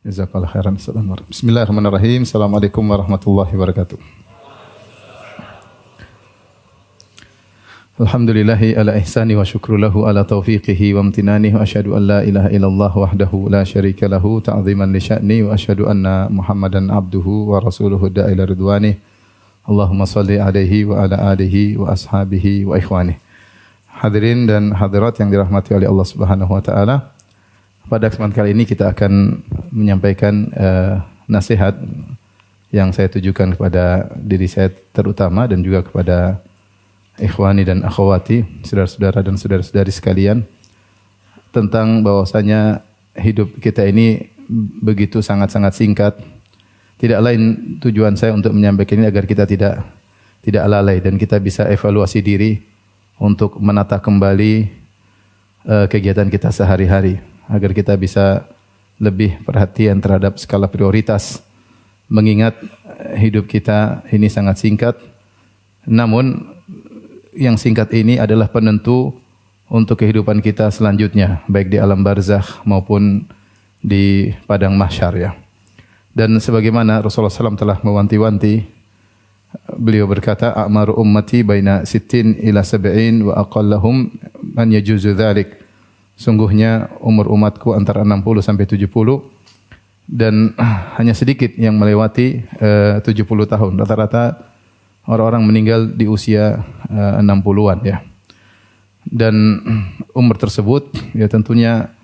Jazakallahu khairan. Bismillahirrahmanirrahim. Assalamualaikum warahmatullahi wabarakatuh. Alhamdulillahi ala ihsani wa syukru lahu ala taufiqihi wa amtinanihi wa asyhadu an la ilaha illallah wahdahu la syarika lahu ta'ziman li sya'ni wa asyhadu anna Muhammadan abduhu wa rasuluhu da'ila ridwani. Allahumma salli alaihi wa ala alihi wa ashabihi wa ikhwani. Hadirin dan hadirat yang dirahmati oleh Allah Subhanahu wa taala. Pada kesempatan kali ini kita akan menyampaikan nasihat yang saya tujukan kepada diri saya terutama dan juga kepada ikhwani dan akhwati, saudara-saudara dan saudara-saudari sekalian, tentang bahwasanya hidup kita ini begitu sangat-sangat singkat. Tidak lain tujuan saya untuk menyampaikan ini agar kita tidak lalai dan kita bisa evaluasi diri untuk menata kembali kegiatan kita sehari-hari, agar kita bisa lebih perhatian terhadap skala prioritas, mengingat hidup kita ini sangat singkat. Namun yang singkat ini adalah penentu untuk kehidupan kita selanjutnya, baik di alam barzakh maupun di padang mahsyar ya. Dan sebagaimana Rasulullah SAW telah mewanti-wanti, beliau berkata, "A'maru ummati baina 60 ila 70 wa aqallahum man yajuzu dzalik." Sungguhnya umur umatku antara 60 sampai 70 dan hanya sedikit yang melewati 70 tahun. Rata-rata orang-orang meninggal di usia 60-an ya. Dan umur tersebut ya tentunya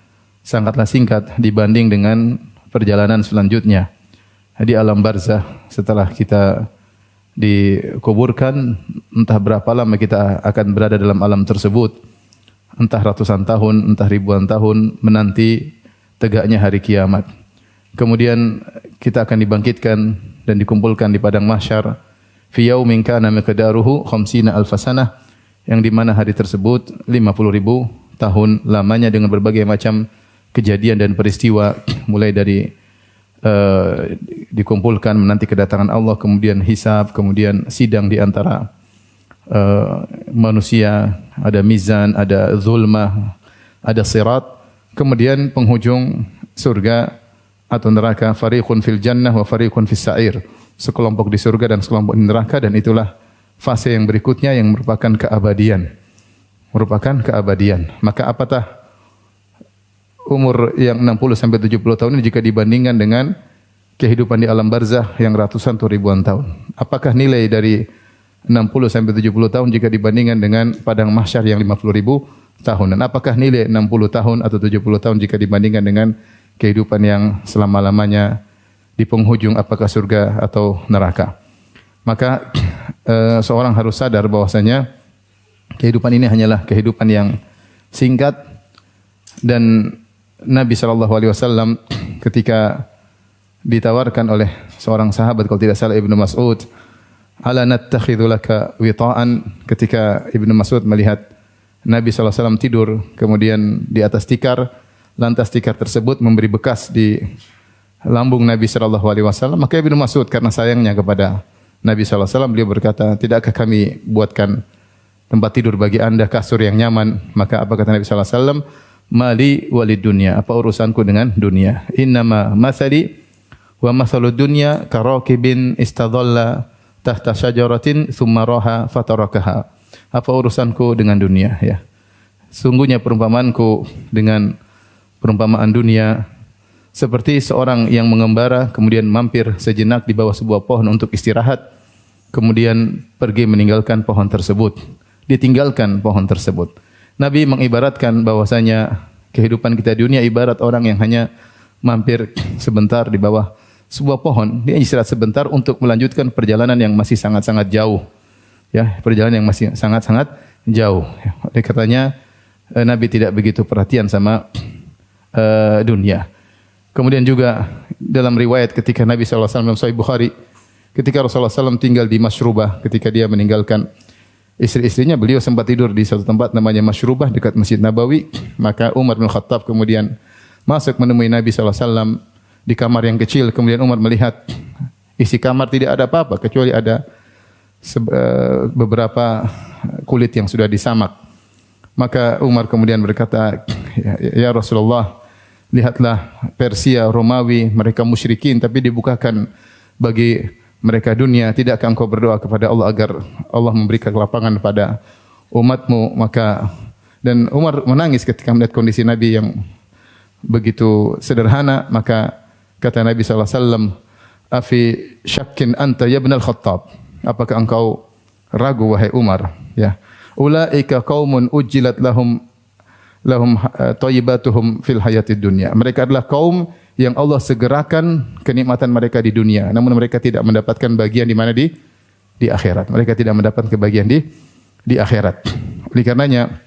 sangatlah singkat dibanding dengan perjalanan selanjutnya. Di alam barzakh setelah kita dikuburkan, entah berapa lama kita akan berada dalam alam tersebut. Entah ratusan tahun, entah ribuan tahun menanti tegaknya hari kiamat. Kemudian kita akan dibangkitkan dan dikumpulkan di padang mahsyar fi yaumin kana miqdaruhu 50 alf sanah, yang di mana hari tersebut 50.000 tahun lamanya dengan berbagai macam kejadian dan peristiwa, mulai dari dikumpulkan menanti kedatangan Allah, kemudian hisab, kemudian sidang di antara manusia, ada mizan, ada zulmah, ada sirat, kemudian penghujung surga atau neraka, fariqun fil jannah wa fariqun fis sa'ir. Sekelompok di surga dan sekelompok di neraka, dan itulah fase yang berikutnya yang merupakan keabadian. Maka apatah umur yang 60 sampai 70 tahun ini jika dibandingkan dengan kehidupan di alam barzakh yang ratusan atau ribuan tahun? Apakah nilai dari 60 sampai 70 tahun jika dibandingkan dengan padang mahsyar yang 50.000 tahun? Dan apakah nilai 60 tahun atau 70 tahun jika dibandingkan dengan kehidupan yang selama-lamanya di penghujung, apakah surga atau neraka? Maka seorang harus sadar bahwasanya kehidupan ini hanyalah kehidupan yang singkat. Dan Nabi SAW ketika ditawarkan oleh seorang sahabat, kalau tidak salah Ibnu Mas'ud, "Ala nattakhidhu laka wita'an," ketika Ibnu Mas'ud melihat Nabi SAW tidur kemudian di atas tikar, lantas tikar tersebut memberi bekas di lambung Nabi SAW, maka Ibnu Mas'ud karena sayangnya kepada Nabi SAW, beliau berkata, "Tidakkah kami buatkan tempat tidur bagi anda, kasur yang nyaman?" Maka apa kata Nabi SAW? "Mali walid dunya," apa urusanku dengan dunia? "Innama masali wa masalud dunya karakibin istadalla tahta syajaratin thumma raha fatarakaha." Apa urusanku dengan dunia ya? Sungguhnya perumpamaanku dengan perumpamaan dunia seperti seorang yang mengembara kemudian mampir sejenak di bawah sebuah pohon untuk istirahat, kemudian pergi meninggalkan pohon tersebut, ditinggalkan pohon tersebut. Nabi mengibaratkan bahwasanya kehidupan kita di dunia ibarat orang yang hanya mampir sebentar di bawah sebuah pohon, dia istirahat sebentar untuk melanjutkan perjalanan yang masih sangat-sangat jauh. Ya, perjalanan yang masih sangat-sangat jauh. Oleh katanya Nabi tidak begitu perhatian sama dunia. Kemudian juga dalam riwayat ketika Nabi SAW dalam Sahih Bukhari, ketika Rasulullah SAW tinggal di Masyrubah, ketika dia meninggalkan istri-istrinya, beliau sempat tidur di suatu tempat namanya Masyrubah dekat Masjid Nabawi. Maka Umar bin Khattab kemudian masuk menemui Nabi SAW di kamar yang kecil. Kemudian Umar melihat isi kamar tidak ada apa-apa kecuali ada beberapa kulit yang sudah disamak. Maka Umar kemudian berkata, ya Rasulullah, Lihatlah Persia, Romawi, mereka musyrikin tapi dibukakan bagi mereka dunia. Tidakkah engkau berdoa kepada Allah agar Allah memberikan kelapangan pada umatmu? Dan Umar menangis ketika melihat kondisi Nabi yang begitu sederhana. Maka kata Nabi SAW, "Afi syakkin anta ya ibn al-Khattab?" Apakah engkau ragu wahai Umar? Ya. Ulaika qaumun ujjilat lahum thayyibatuhum fil hayatid dunya. Mereka adalah kaum yang Allah segerakan kenikmatan mereka di dunia, namun mereka tidak mendapatkan bagian di mana di akhirat. Mereka tidak mendapatkan kebahagiaan di akhirat. Oleh karenanya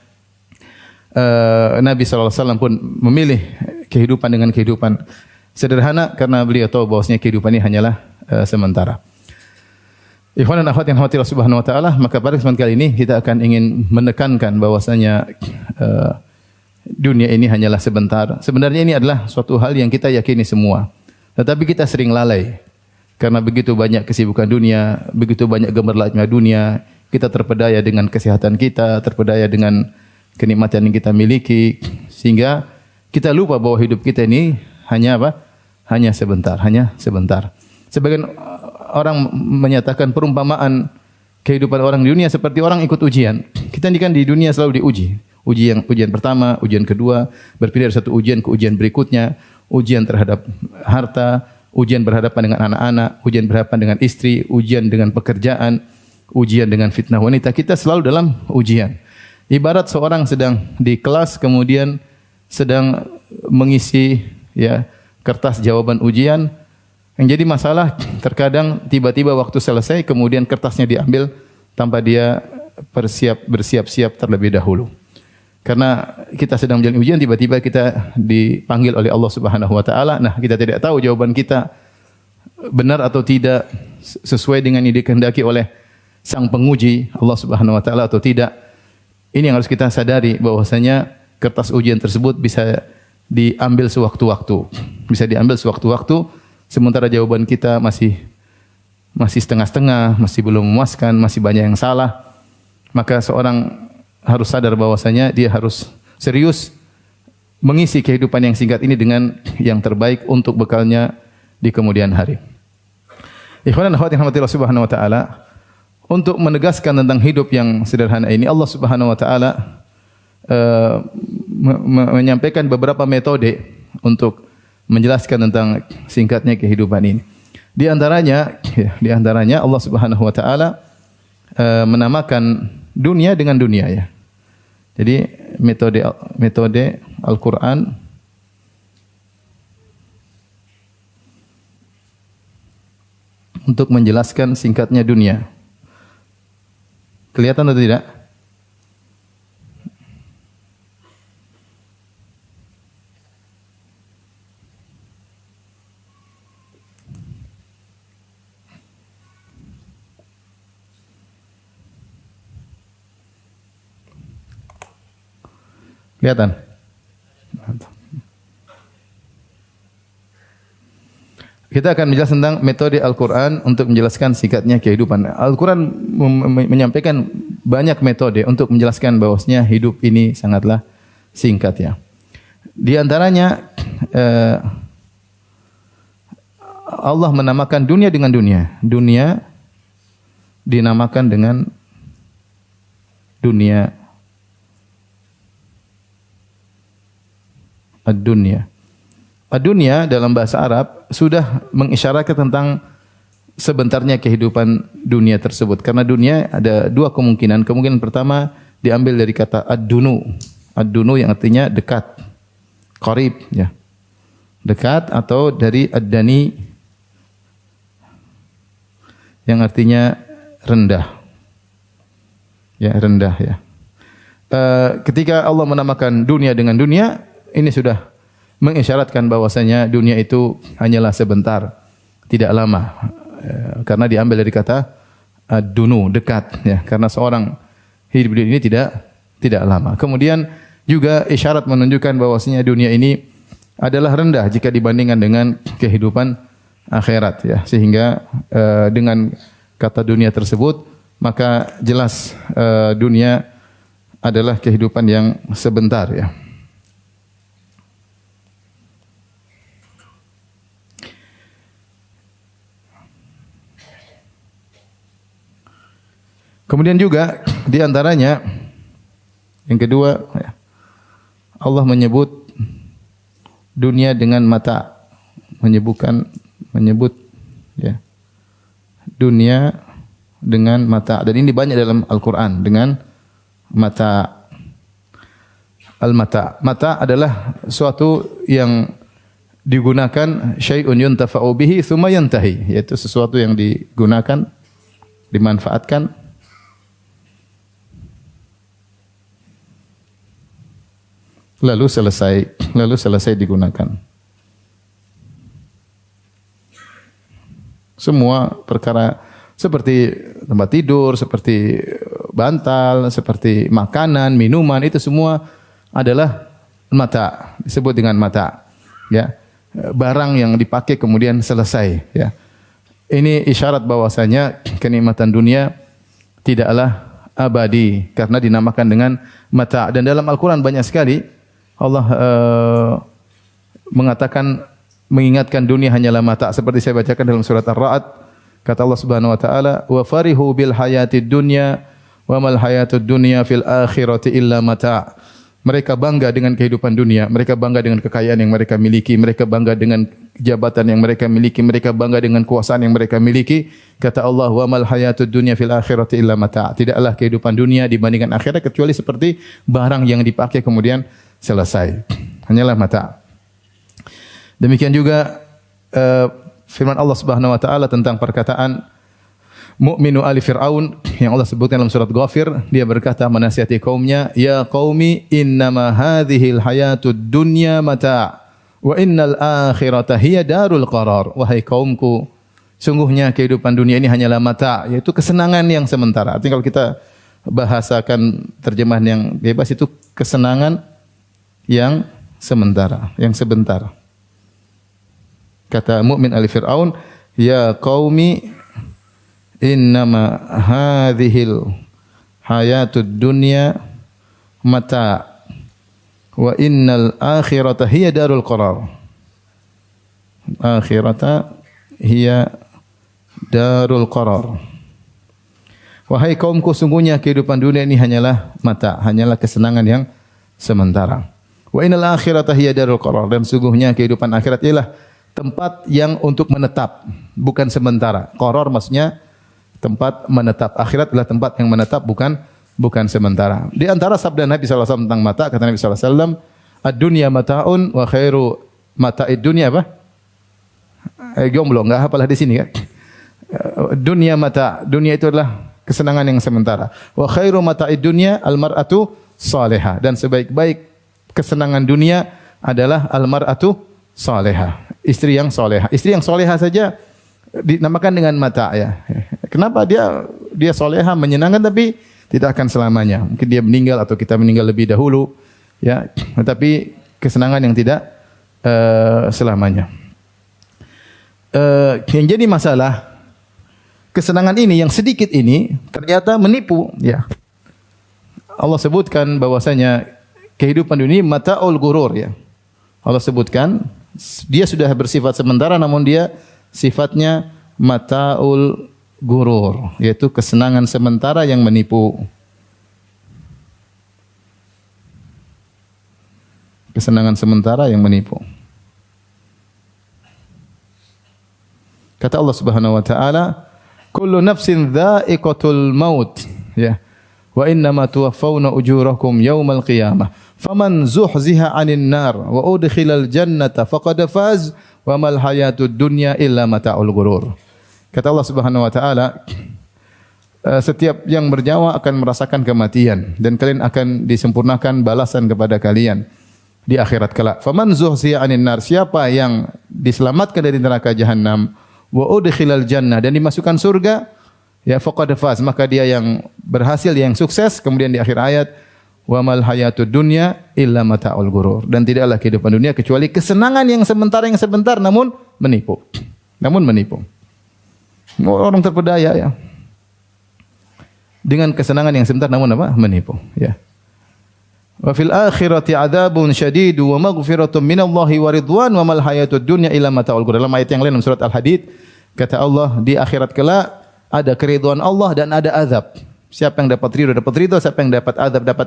Nabi SAW pun memilih kehidupan dengan kehidupan sederhana karena beliau tahu bahwasanya kehidupan ini hanyalah sementara. Ikhwan dan akhwat yang dirahmati Allah Subhanahu wa taala, maka pada kesempatan kali ini kita akan ingin menekankan bahwasanya dunia ini hanyalah sebentar. Sebenarnya ini adalah suatu hal yang kita yakini semua. Tetapi kita sering lalai. Karena begitu banyak kesibukan dunia, begitu banyak gemerlapnya dunia, kita terpedaya dengan kesehatan kita, terpedaya dengan kenikmatan yang kita miliki, sehingga kita lupa bahwa hidup kita ini hanya apa? Hanya sebentar. Sebagian orang menyatakan perumpamaan kehidupan orang di dunia seperti orang ikut ujian. Kita ini kan di dunia selalu diuji. Ujian pertama, ujian kedua, berpindah dari satu ujian ke ujian berikutnya, ujian terhadap harta, ujian berhadapan dengan anak-anak, ujian berhadapan dengan istri, ujian dengan pekerjaan, ujian dengan fitnah wanita. Kita selalu dalam ujian. Ibarat seorang sedang di kelas kemudian sedang mengisi kertas jawaban ujian. Yang jadi masalah terkadang tiba-tiba waktu selesai kemudian kertasnya diambil tanpa dia bersiap-siap terlebih dahulu. Karena kita sedang menjalani ujian, tiba-tiba kita dipanggil oleh Allah Subhanahu wa taala. Nah, kita tidak tahu jawaban kita benar atau tidak, sesuai dengan yang dikehendaki oleh Sang Penguji Allah Subhanahu wa taala atau tidak. Ini yang harus kita sadari, bahwasanya kertas ujian tersebut bisa diambil sewaktu-waktu. Bisa diambil sewaktu-waktu, sementara jawaban kita masih setengah-setengah, masih belum memuaskan, masih banyak yang salah. Maka seorang harus sadar bahwasanya dia harus serius mengisi kehidupan yang singkat ini dengan yang terbaik untuk bekalnya di kemudian hari. Ikhwan dan akhwat yang dirahmati Allah Subhanahu wa taala, untuk menegaskan tentang hidup yang sederhana ini, Allah Subhanahu wa taala menyampaikan beberapa metode untuk menjelaskan tentang singkatnya kehidupan ini. Di antaranya Allah Subhanahu wa taala menamakan dunia dengan dunia ya. Jadi metode Al-Qur'an untuk menjelaskan singkatnya dunia. Kelihatan atau tidak? Kelihatan? Kita akan menjelaskan tentang metode Al-Quran untuk menjelaskan singkatnya kehidupan. Al-Quran menyampaikan banyak metode untuk menjelaskan bahwasanya hidup ini sangatlah singkat ya. Di antaranya Allah menamakan dunia dengan dunia. Dunia dinamakan dengan dunia ad-dunya. Ad-dunya dalam bahasa Arab sudah mengisyaratkan tentang sebentarnya kehidupan dunia tersebut. Karena dunia ada dua kemungkinan. Kemungkinan pertama diambil dari kata ad-dunu. Ad-dunu yang artinya dekat, qarib ya. Dekat, atau dari ad-dani yang artinya rendah. Ya, rendah ya. Ketika Allah menamakan dunia dengan dunia, ini sudah mengisyaratkan bahwasanya dunia itu hanyalah sebentar, tidak lama. Karena diambil dari kata ad-dunu, dekat ya. Karena seorang hidup di dunia tidak lama. Kemudian juga isyarat menunjukkan bahwasanya dunia ini adalah rendah jika dibandingkan dengan kehidupan akhirat ya. Sehingga dengan kata dunia tersebut, maka jelas dunia adalah kehidupan yang sebentar ya. Kemudian juga di antaranya yang kedua, Allah menyebut dunia dengan mata, menyebut ya dunia dengan mata, dan ini banyak dalam Al-Qur'an dengan mata. Al-mata. Mata adalah suatu yang digunakan syai'un yuntafa'u bihi tsumma yantahi, yaitu sesuatu yang digunakan, dimanfaatkan lalu selesai digunakan. Semua perkara seperti tempat tidur, seperti bantal, seperti makanan, minuman, itu semua adalah mata, disebut dengan mata. Ya, barang yang dipakai kemudian selesai. Ya, ini isyarat bahwasanya kenikmatan dunia tidaklah abadi karena dinamakan dengan mata. Dan dalam Al-Quran banyak sekali Allah mengatakan, mengingatkan dunia hanyalah mata. Seperti saya bacakan dalam surat Ar-Ra'd, kata Allah Subhanahu wa taala, "Wa farihu bil hayatid dunya wa mal hayatud dunya fil akhirati illa mata'." Mereka bangga dengan kehidupan dunia, mereka bangga dengan kekayaan yang mereka miliki, mereka bangga dengan jabatan yang mereka miliki, mereka bangga dengan kuasaan yang mereka miliki. Kata Allah, "Wa mal hayatud dunya fil akhirati illa mata'." Tidaklah kehidupan dunia dibandingkan akhirat kecuali seperti barang yang dipakai kemudian selesai. Hanyalah mata. Demikian juga firman Allah Subhanahu wa taala tentang perkataan Mu'minu ali Fir'aun yang Allah sebutkan dalam surat Ghafir. Dia berkata menasihati kaumnya, "Ya qaumi innama hadhil hayatud dunya mata' wa innal akhirata hiya darul qarar." Wahai kaumku, sungguhnya kehidupan dunia ini hanyalah mata, yaitu kesenangan yang sementara. Artinya kalau kita bahasakan terjemahan yang bebas, itu kesenangan yang sementara, yang sebentar. Kata Mu'min ali Fir'aun, "Ya qaumi innama hadhil hayatud dunya mata wa innal akhirata hiya darul qarar." Akhirata hiya darul qarar. Wahai kaumku, sungguhnya kehidupan dunia ini hanyalah mata, hanyalah kesenangan yang sementara. Wa innal akhirata hiya darul qarar, dan sungguhnya kehidupan akhirat ialah tempat yang untuk menetap, bukan sementara. Qarar maksudnya tempat menetap. Akhirat adalah tempat yang menetap, bukan sementara. Di antara sabda Nabi SAW tentang mata, kata Nabi SAW, "Ad-dunya mata'un wa khairu mata'id dunya" apa? Jomblo, enggak hafalah di sini kan? Dunia mata, dunia itu adalah kesenangan yang sementara. Wa khairu mata'id dunya al-mar'atu salihah, dan sebaik-baik kesenangan dunia adalah al-mar'atu salihah, istri yang salihah. Istri yang salihah saja dinamakan dengan mata, ya. Kenapa? Dia salihah, menyenangkan, tapi tidak akan selamanya. Mungkin dia meninggal atau kita meninggal lebih dahulu, ya. Tetapi kesenangan yang tidak selamanya. Yang jadi masalah, kesenangan ini yang sedikit ini ternyata menipu, ya. Allah sebutkan bahwasanya kehidupan dunia mata'ul ghurur, ya. Allah sebutkan dia sudah bersifat sementara, namun dia sifatnya mata'ul ghurur, yaitu kesenangan sementara yang menipu. Kesenangan sementara yang menipu. Kata Allah Subhanahu wa taala, "Kullu nafsin dha'iqatul maut." Ya. "Wa innama tuwaffawna ujurakum yaumal qiyamah. Faman zuhziha 'anil nar wa udkhilal jannata faqad faz wa mal hayatud dunya illa mata'ul ghurur." Kata Allah Subhanahu wa taala, setiap yang bernyawa akan merasakan kematian, dan kalian akan disempurnakan balasan kepada kalian di akhirat kelak. Faman zuhziya 'anil nar, siapa yang diselamatkan dari neraka jahanam, wa udkhilal jannah, dan dimasukkan surga, ya faqad faz, maka dia yang berhasil, yang sukses. Kemudian di akhir ayat, wa mal hayatud dunya illa mata'ul ghurur, dan tidaklah kehidupan dunia kecuali kesenangan yang sebentar namun menipu. Orang terpedaya, ya, dengan kesenangan yang sebentar namun apa? Menipu, ya. Wa fil akhirati adzabun syadid wa maghfiratun minallahi wa ridwan wa mal hayatud dunya illa mata'ul ghurur. Dalam ayat yang lain dalam surat Al-Hadid, kata Allah, di akhirat kelak ada keridhaan Allah dan ada azab. Siapa yang dapat ridho, siapa yang dapat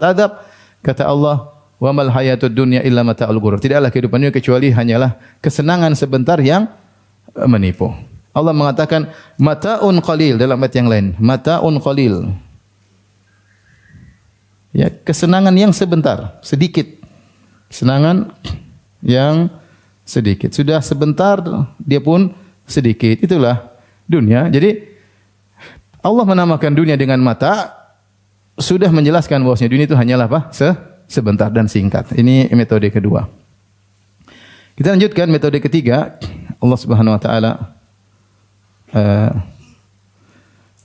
adab. Kata Allah, "Wa mal hayatud dunya illa mata'ul ghurur." Tidaklah kehidupan dunia kecuali hanyalah kesenangan sebentar yang menipu. Allah mengatakan mata'un qalil dalam ayat yang lain. Mata'un qalil. Ya, kesenangan yang sebentar, sedikit. Kesenangan yang sedikit. Sudah sebentar dia pun sedikit. Itulah dunia. Jadi Allah menamakan dunia dengan mata sudah menjelaskan bahwasanya dunia itu hanyalah apa? Sebentar dan singkat. Ini metode kedua. Kita lanjutkan metode ketiga. Allah Subhanahu wa taala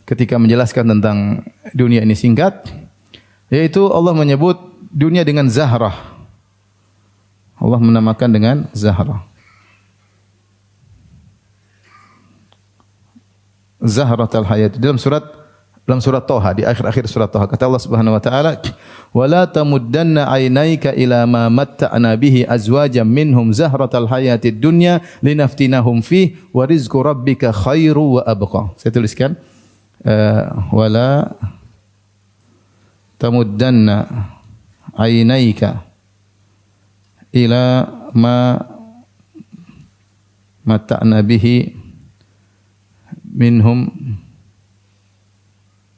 ketika menjelaskan tentang dunia ini singkat, yaitu Allah menyebut dunia dengan zahrah. Allah menamakan dengan zahrah. Zahratul hayat dalam surat Thaha, di akhir-akhir surat Thaha, kata Allah Subhanahu wa taala, "Wala tamuddanna 'ainaika ila ma matta'na bihi azwajan minhum zahratal hayatid dunya linaftinahum fi wa rizqu rabbika khairu wa abqa." Saya tuliskan wala tamuddanna 'ainaika ila ma matta'na bihi minhum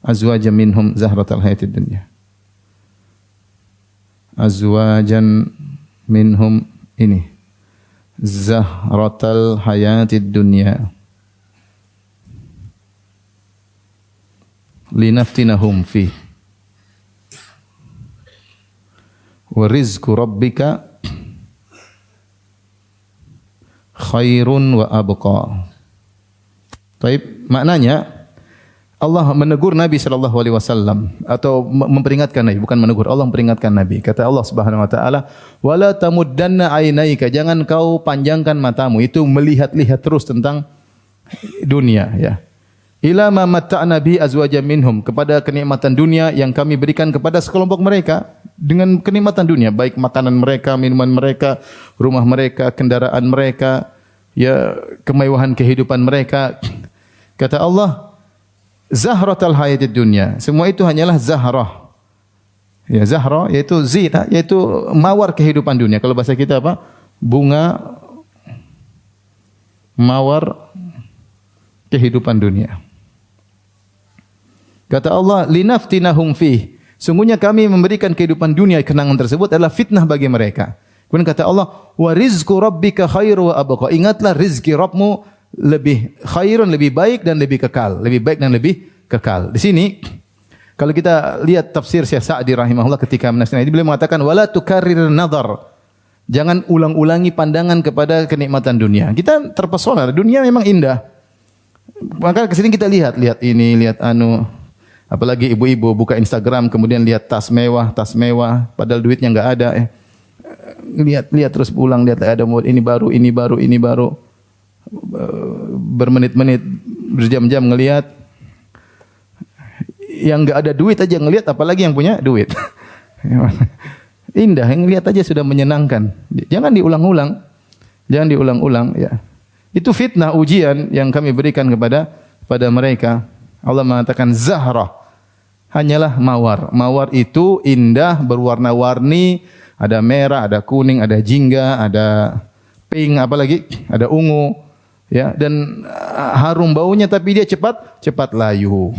azwajan minhum zahratal hayatid dunya. Azwajan minhum ini zahratal hayatid dunya linaftinahum fi wa rizqu rabbika khairun wa abqa. Baik, maknanya Allah menegur Nabi sallallahu alaihi wasallam atau memperingatkan Nabi, bukan menegur, Allah memperingatkan Nabi. Kata Allah Subhanahu wa taala, "Wala tamuddanna 'ainaika," jangan kau panjangkan matamu itu melihat-lihat terus tentang dunia, ya. "Ila ma matta'na bi azwajan minhum," kepada kenikmatan dunia yang kami berikan kepada sekelompok mereka. Dengan kenikmatan dunia, baik makanan mereka, minuman mereka, rumah mereka, kendaraan mereka, ya, kemewahan kehidupan mereka. Kata Allah, zahratal hayatid dunya. Semua itu hanyalah zahrah. Ya, zahrah yaitu zina, yaitu mawar kehidupan dunia. Kalau bahasa kita apa? Bunga mawar kehidupan dunia. Kata Allah, linaftinahum fih. Sungguhnya kami memberikan kehidupan dunia, kenangan tersebut adalah fitnah bagi mereka. Kemudian kata Allah, wa rizqu rabbika khairu wa abqa. Ingatlah rizki Rabbmu lebih khairun, lebih baik dan lebih kekal. Lebih baik dan lebih kekal. Di sini kalau kita lihat tafsir Syekh Sa'di rahimahullah ketika menafsirkan ini, beliau mengatakan wala tukarrir nadhar. Jangan ulang-ulangi pandangan kepada kenikmatan dunia. Kita terpesona, dunia memang indah. Maka kesini kita lihat ini, lihat anu. Apalagi ibu-ibu buka Instagram kemudian lihat tas mewah, padahal duitnya enggak ada. Lihat terus pulang, lihat ada ini baru. Bermenit-menit, berjam-jam ngelihat. Yang enggak ada duit aja ngelihat, apalagi yang punya duit. Indah, yang lihat aja sudah menyenangkan. Jangan diulang-ulang ya. Itu fitnah, ujian yang kami berikan kepada mereka. Allah mengatakan zahrah hanyalah mawar. Mawar itu indah, berwarna-warni, ada merah, ada kuning, ada jingga, ada pink, apalagi ada ungu, ya, dan harum baunya, tapi dia cepat layu.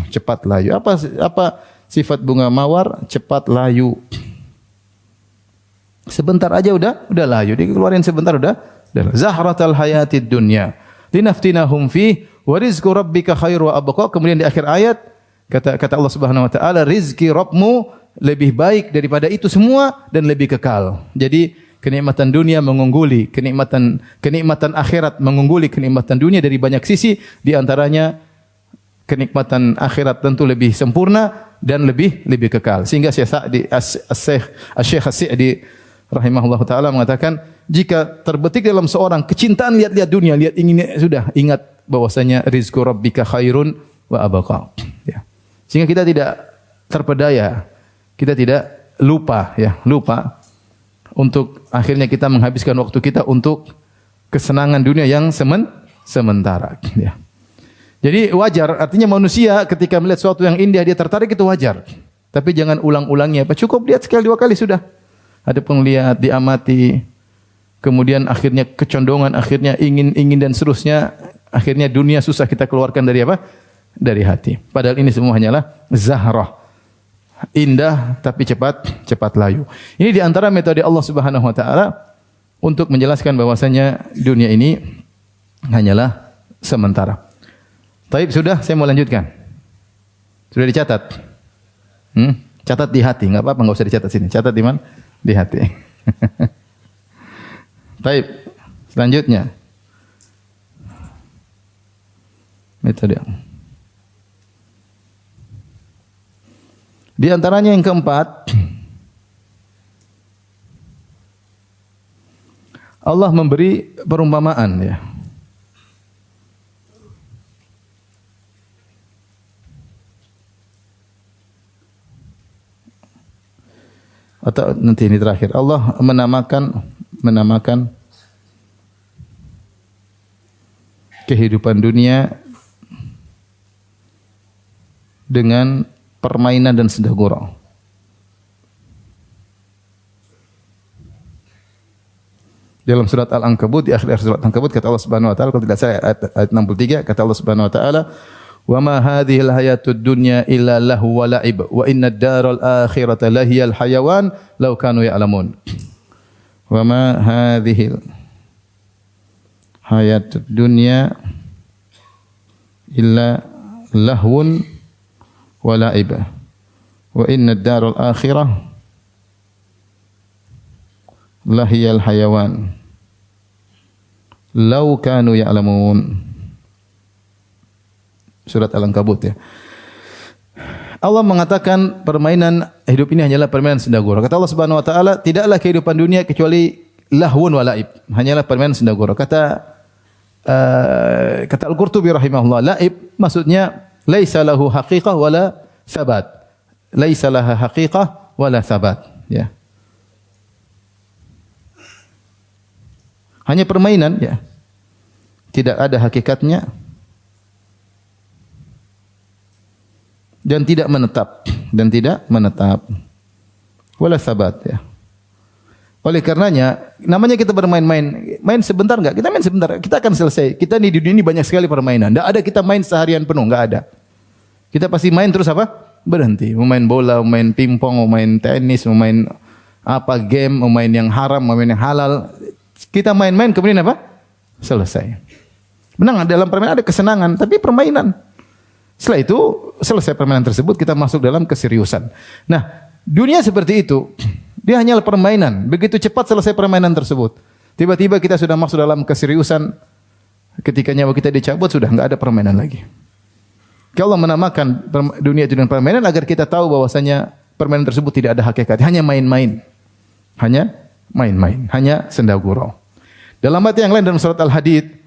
Apa sifat bunga mawar? Cepat layu. Sebentar aja udah layu. Dikeluarin sebentar udah. Zahratal hayatid dunya linaftinahum fi wa rizqu rabbika khairu wa abqa. Kemudian di akhir ayat kata Allah Subhanahu wa taala, rizki Rabbmu lebih baik daripada itu semua dan lebih kekal. Jadi kenikmatan dunia mengungguli kenikmatan akhirat, mengungguli kenikmatan dunia dari banyak sisi, di antaranya kenikmatan akhirat tentu lebih sempurna dan lebih kekal. Sehingga Syekh As-Sa'di rahimahullah taala mengatakan, jika terbetik dalam seorang kecintaan lihat dunia, sudah ingat bahwasanya rizqu rabbika khairun wa abqa. Ya. Sehingga kita tidak terpedaya, kita tidak lupa untuk akhirnya kita menghabiskan waktu kita untuk kesenangan dunia yang sementara. Ya. Jadi wajar, artinya manusia ketika melihat sesuatu yang indah dia tertarik itu wajar. Tapi jangan ulang-ulangnya. Cukup lihat sekali dua kali sudah. Ada penglihat, diamati, kemudian akhirnya kecondongan, akhirnya ingin dan seterusnya. Akhirnya dunia susah kita keluarkan dari apa? Dari hati. Padahal ini semua hanyalah zahrah. Indah tapi cepat layu. Ini di antara metode Allah Subhanahu wa taala untuk menjelaskan bahwasanya dunia ini hanyalah sementara. Taib sudah, saya mau lanjutkan. Sudah dicatat? Catat di hati, enggak apa-apa, enggak usah dicatat sini. Catat di mana? Di hati. Taib. Selanjutnya. Metode. Di antaranya yang keempat, Allah memberi perumpamaan ya. Atau nanti ini terakhir. Allah menamakan kehidupan dunia dengan permainan dan senda gurau. Dalam surat Al-Ankabut, di akhir surat Al-Ankabut kata Allah Subhanahu wa taala, kalau tidak salah ayat 63, kata Allah Subhanahu wa taala, "Wa ma hadhil hayatud dunya illa lahu wa la'ib wa inna ad-daral akhirata lahiyal hayawan law kanu ya'lamun." Wa ma hadhil hayatud dunya illa lahwun wa la'ib wa inna ad-daral akhirah lahiyal hayawan law kanu ya'lamun. Surat Al-Ankabut ya. Allah mengatakan permainan hidup ini hanyalah permainan senda gurau. Kata Allah Subhanahu wa taala, tidaklah kehidupan dunia kecuali lahwun wa la'ib, hanyalah permainan senda gurau. Kata Al-Qurtubi rahimahullah, la'ib maksudnya laisa lahu haqiqah wala sabat. Laisa laha haqiqah wala sabat, ya. Hanya permainan ya. Tidak ada hakikatnya dan tidak menetap wala sabat ya. Oleh karenanya namanya kita bermain-main, main sebentar enggak? Kita main sebentar, kita akan selesai. Kita di dunia ini banyak sekali permainan. Enggak ada kita main seharian penuh, enggak ada. Kita pasti main terus apa? Berhenti. Main bola, main pingpong, main tenis, main apa game, main yang haram, main yang halal. Kita main-main kemudian apa? Selesai. Menang dalam permainan ada kesenangan, tapi permainan. Setelah itu selesai permainan tersebut kita masuk dalam keseriusan. Nah, dunia seperti itu, dia hanyalah permainan. Begitu cepat selesai permainan tersebut, tiba-tiba kita sudah masuk dalam keseriusan. Ketika nyawa kita dicabut sudah enggak ada permainan lagi. Kalau Allah menamakan dunia itu dengan permainan agar kita tahu bahwasanya permainan tersebut tidak ada hakikat, hanya main-main. Hanya main-main, hanya senda gurau. Dalam ayat yang lain dalam surat Al-Hadid,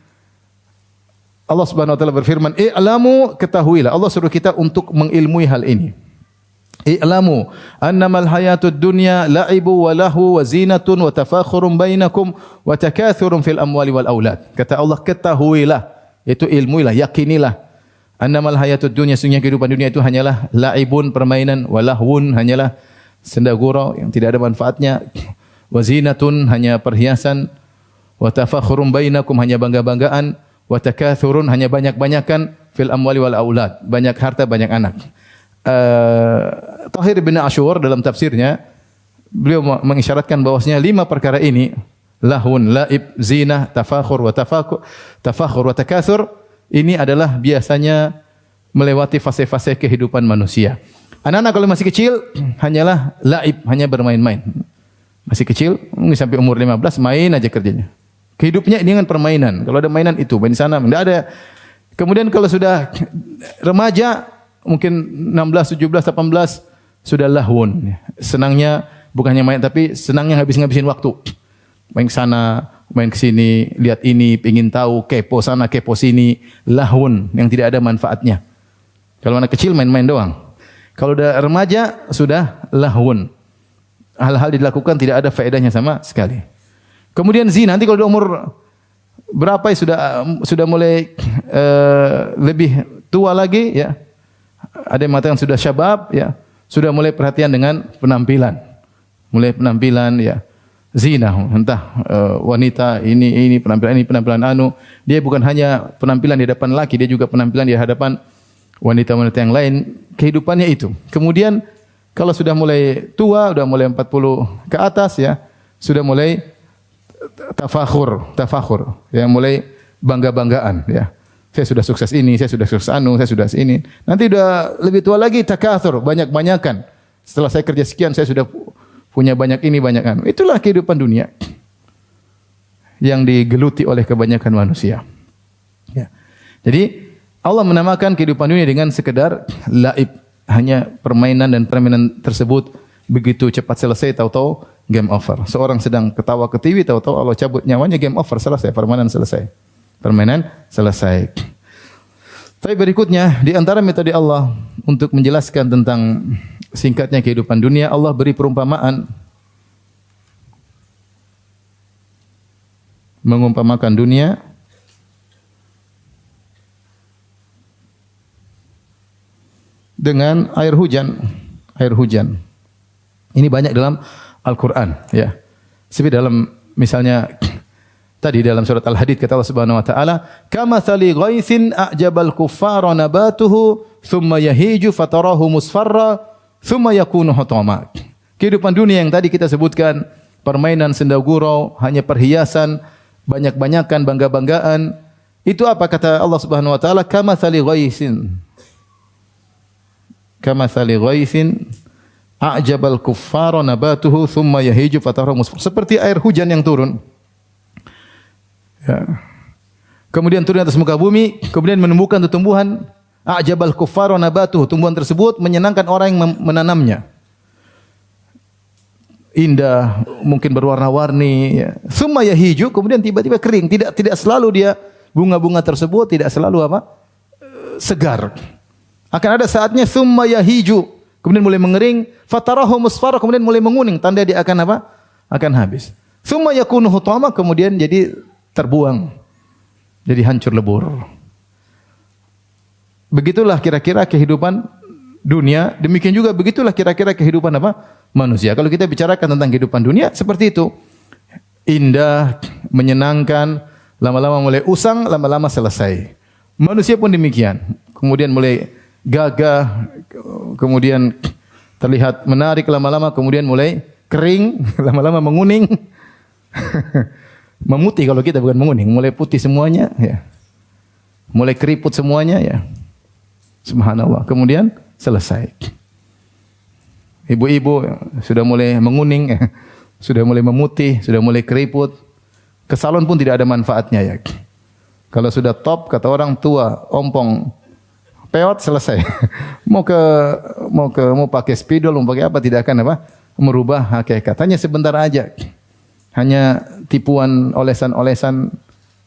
Allah Subhanahu wa taala berfirman, "I'lamu, ketahuilah." Allah suruh kita untuk mengilmui hal ini. "I'lamu annamal hayatud dunya la'ibu wa lahu wa zinatun wa tafakhurun bainakum wa takathurun fil amwali wal aulad." Kata Allah, ketahuilah, itu ilmuilah, yakinilah. Annamal hayatud dunya, sungguhnya kehidupan dunia itu hanyalah la'ibun, permainan, wa lahwun, hanyalah senda gurau yang tidak ada manfaatnya, wa zinatun, hanya perhiasan, wa tafakhurun bainakum, hanya bangga-banggaan, wa takathurun, hanya banyak-banyakan, fil amwali wal aulad, banyak harta, banyak anak. Tahir bin Ashur dalam tafsirnya beliau mengisyaratkan bahwasanya 5 perkara ini, lahun, laib, zina, tafakhur wa takathur, ini adalah biasanya melewati fase-fase kehidupan manusia. Anak-anak kalau masih kecil hanyalah laib, hanya bermain-main. Masih kecil, mungkin sampai umur 15 main aja kerjanya. Hidupnya dengan permainan. Kalau ada mainan itu, main sana, tidak ada. Kemudian kalau sudah remaja, mungkin 16, 17, 18, sudah lahwun. Senangnya bukannya main, tapi senangnya ngabisin waktu. Main ke sana, main ke sini, lihat ini, pingin tahu, kepo sana, kepo sini. Lahwun, yang tidak ada manfaatnya. Kalau anak kecil main-main doang. Kalau udah remaja, sudah lahwun. Hal-hal dilakukan tidak ada faedahnya sama sekali. Kemudian zina, nanti kalau di umur berapa ya, sudah mulai lebih tua lagi ya. Ada yang mengatakan sudah syabab ya, sudah mulai perhatian dengan penampilan. Mulai penampilan ya. Zina, entah wanita ini penampilan anu. Dia bukan hanya penampilan di hadapan laki, dia juga penampilan di hadapan wanita-wanita yang lain. Kehidupannya itu. Kemudian kalau sudah mulai tua, sudah mulai 40 ke atas ya, sudah mulai tafakhur, ya, mulai bangga-banggaan ya. Saya sudah sukses ini, saya sudah sukses anu, saya sudah ini. Nanti sudah lebih tua lagi takatsur, banyak-banyakan. Setelah saya kerja sekian, saya sudah punya banyak ini, banyak anu. Itulah kehidupan dunia yang digeluti oleh kebanyakan manusia. Ya. Jadi Allah menamakan kehidupan dunia dengan sekedar laib, hanya permainan, dan permainan tersebut begitu cepat selesai, tahu-tahu game over. Seorang sedang ketawa ketiwi, tahu-tahu Allah cabut nyawanya, game over, selesai, permainan selesai. Permainan selesai. Tapi berikutnya, di antara metode Allah untuk menjelaskan tentang singkatnya kehidupan dunia, Allah beri perumpamaan, mengumpamakan dunia dengan air hujan. Air hujan. Ini banyak dalam Al-Quran, ya. Seperti dalam misalnya tadi dalam surat Al-Hadid kata Allah Subhanahu wa taala, "Kamatsali ghaitsin a'jabal kuffara nabatuhu thumma yahiju fatarahu musfarra thumma yakunu hutama." Kehidupan dunia yang tadi kita sebutkan, permainan senda gurau, hanya perhiasan, banyak-banyakan bangga-banggaan. Itu apa kata Allah Subhanahu wa taala? Kamatsali ghaitsin. Kamatsali ghaitsin a'jabal kuffara nabatuhu thumma yahiju fatarahu musfarra. Seperti air hujan yang turun. Ya. Kemudian turun atas muka bumi, kemudian menumbuhkan tumbuhan. A'jabal kuffara nabatuhu, tumbuhan tersebut menyenangkan orang yang menanamnya. Indah, mungkin berwarna-warni, ya. Summa yahiju, kemudian tiba-tiba kering. Tidak selalu dia bunga-bunga tersebut tidak selalu apa? Segar. Akan ada saatnya summa yahiju, kemudian mulai mengering, fatarahu musfarra, kemudian mulai menguning, tanda dia akan apa? Akan habis. Summa yakunu hutama, kemudian jadi terbuang, jadi hancur lebur. Begitulah kira-kira kehidupan dunia. Demikian juga begitulah kira-kira kehidupan apa? Manusia. Kalau kita bicarakan tentang kehidupan dunia seperti itu, indah, menyenangkan, lama-lama mulai usang, lama-lama selesai. Manusia pun demikian. Kemudian mulai gagah, kemudian terlihat menarik, lama-lama kemudian mulai kering, lama-lama menguning. Memutih kalau kita, bukan menguning, mulai putih semuanya ya. Mulai keriput semuanya ya. Subhanallah. Kemudian selesai. Ibu-ibu sudah mulai menguning ya. Sudah mulai memutih, sudah mulai keriput. Ke salon pun tidak ada manfaatnya ya. Kalau sudah top, kata orang tua, ompong, peot, selesai. mau pakai spidol, mau pakai apa, tidak akan apa? Merubah hakikat. Hanya sebentar aja. Hanya tipuan olesan-olesan.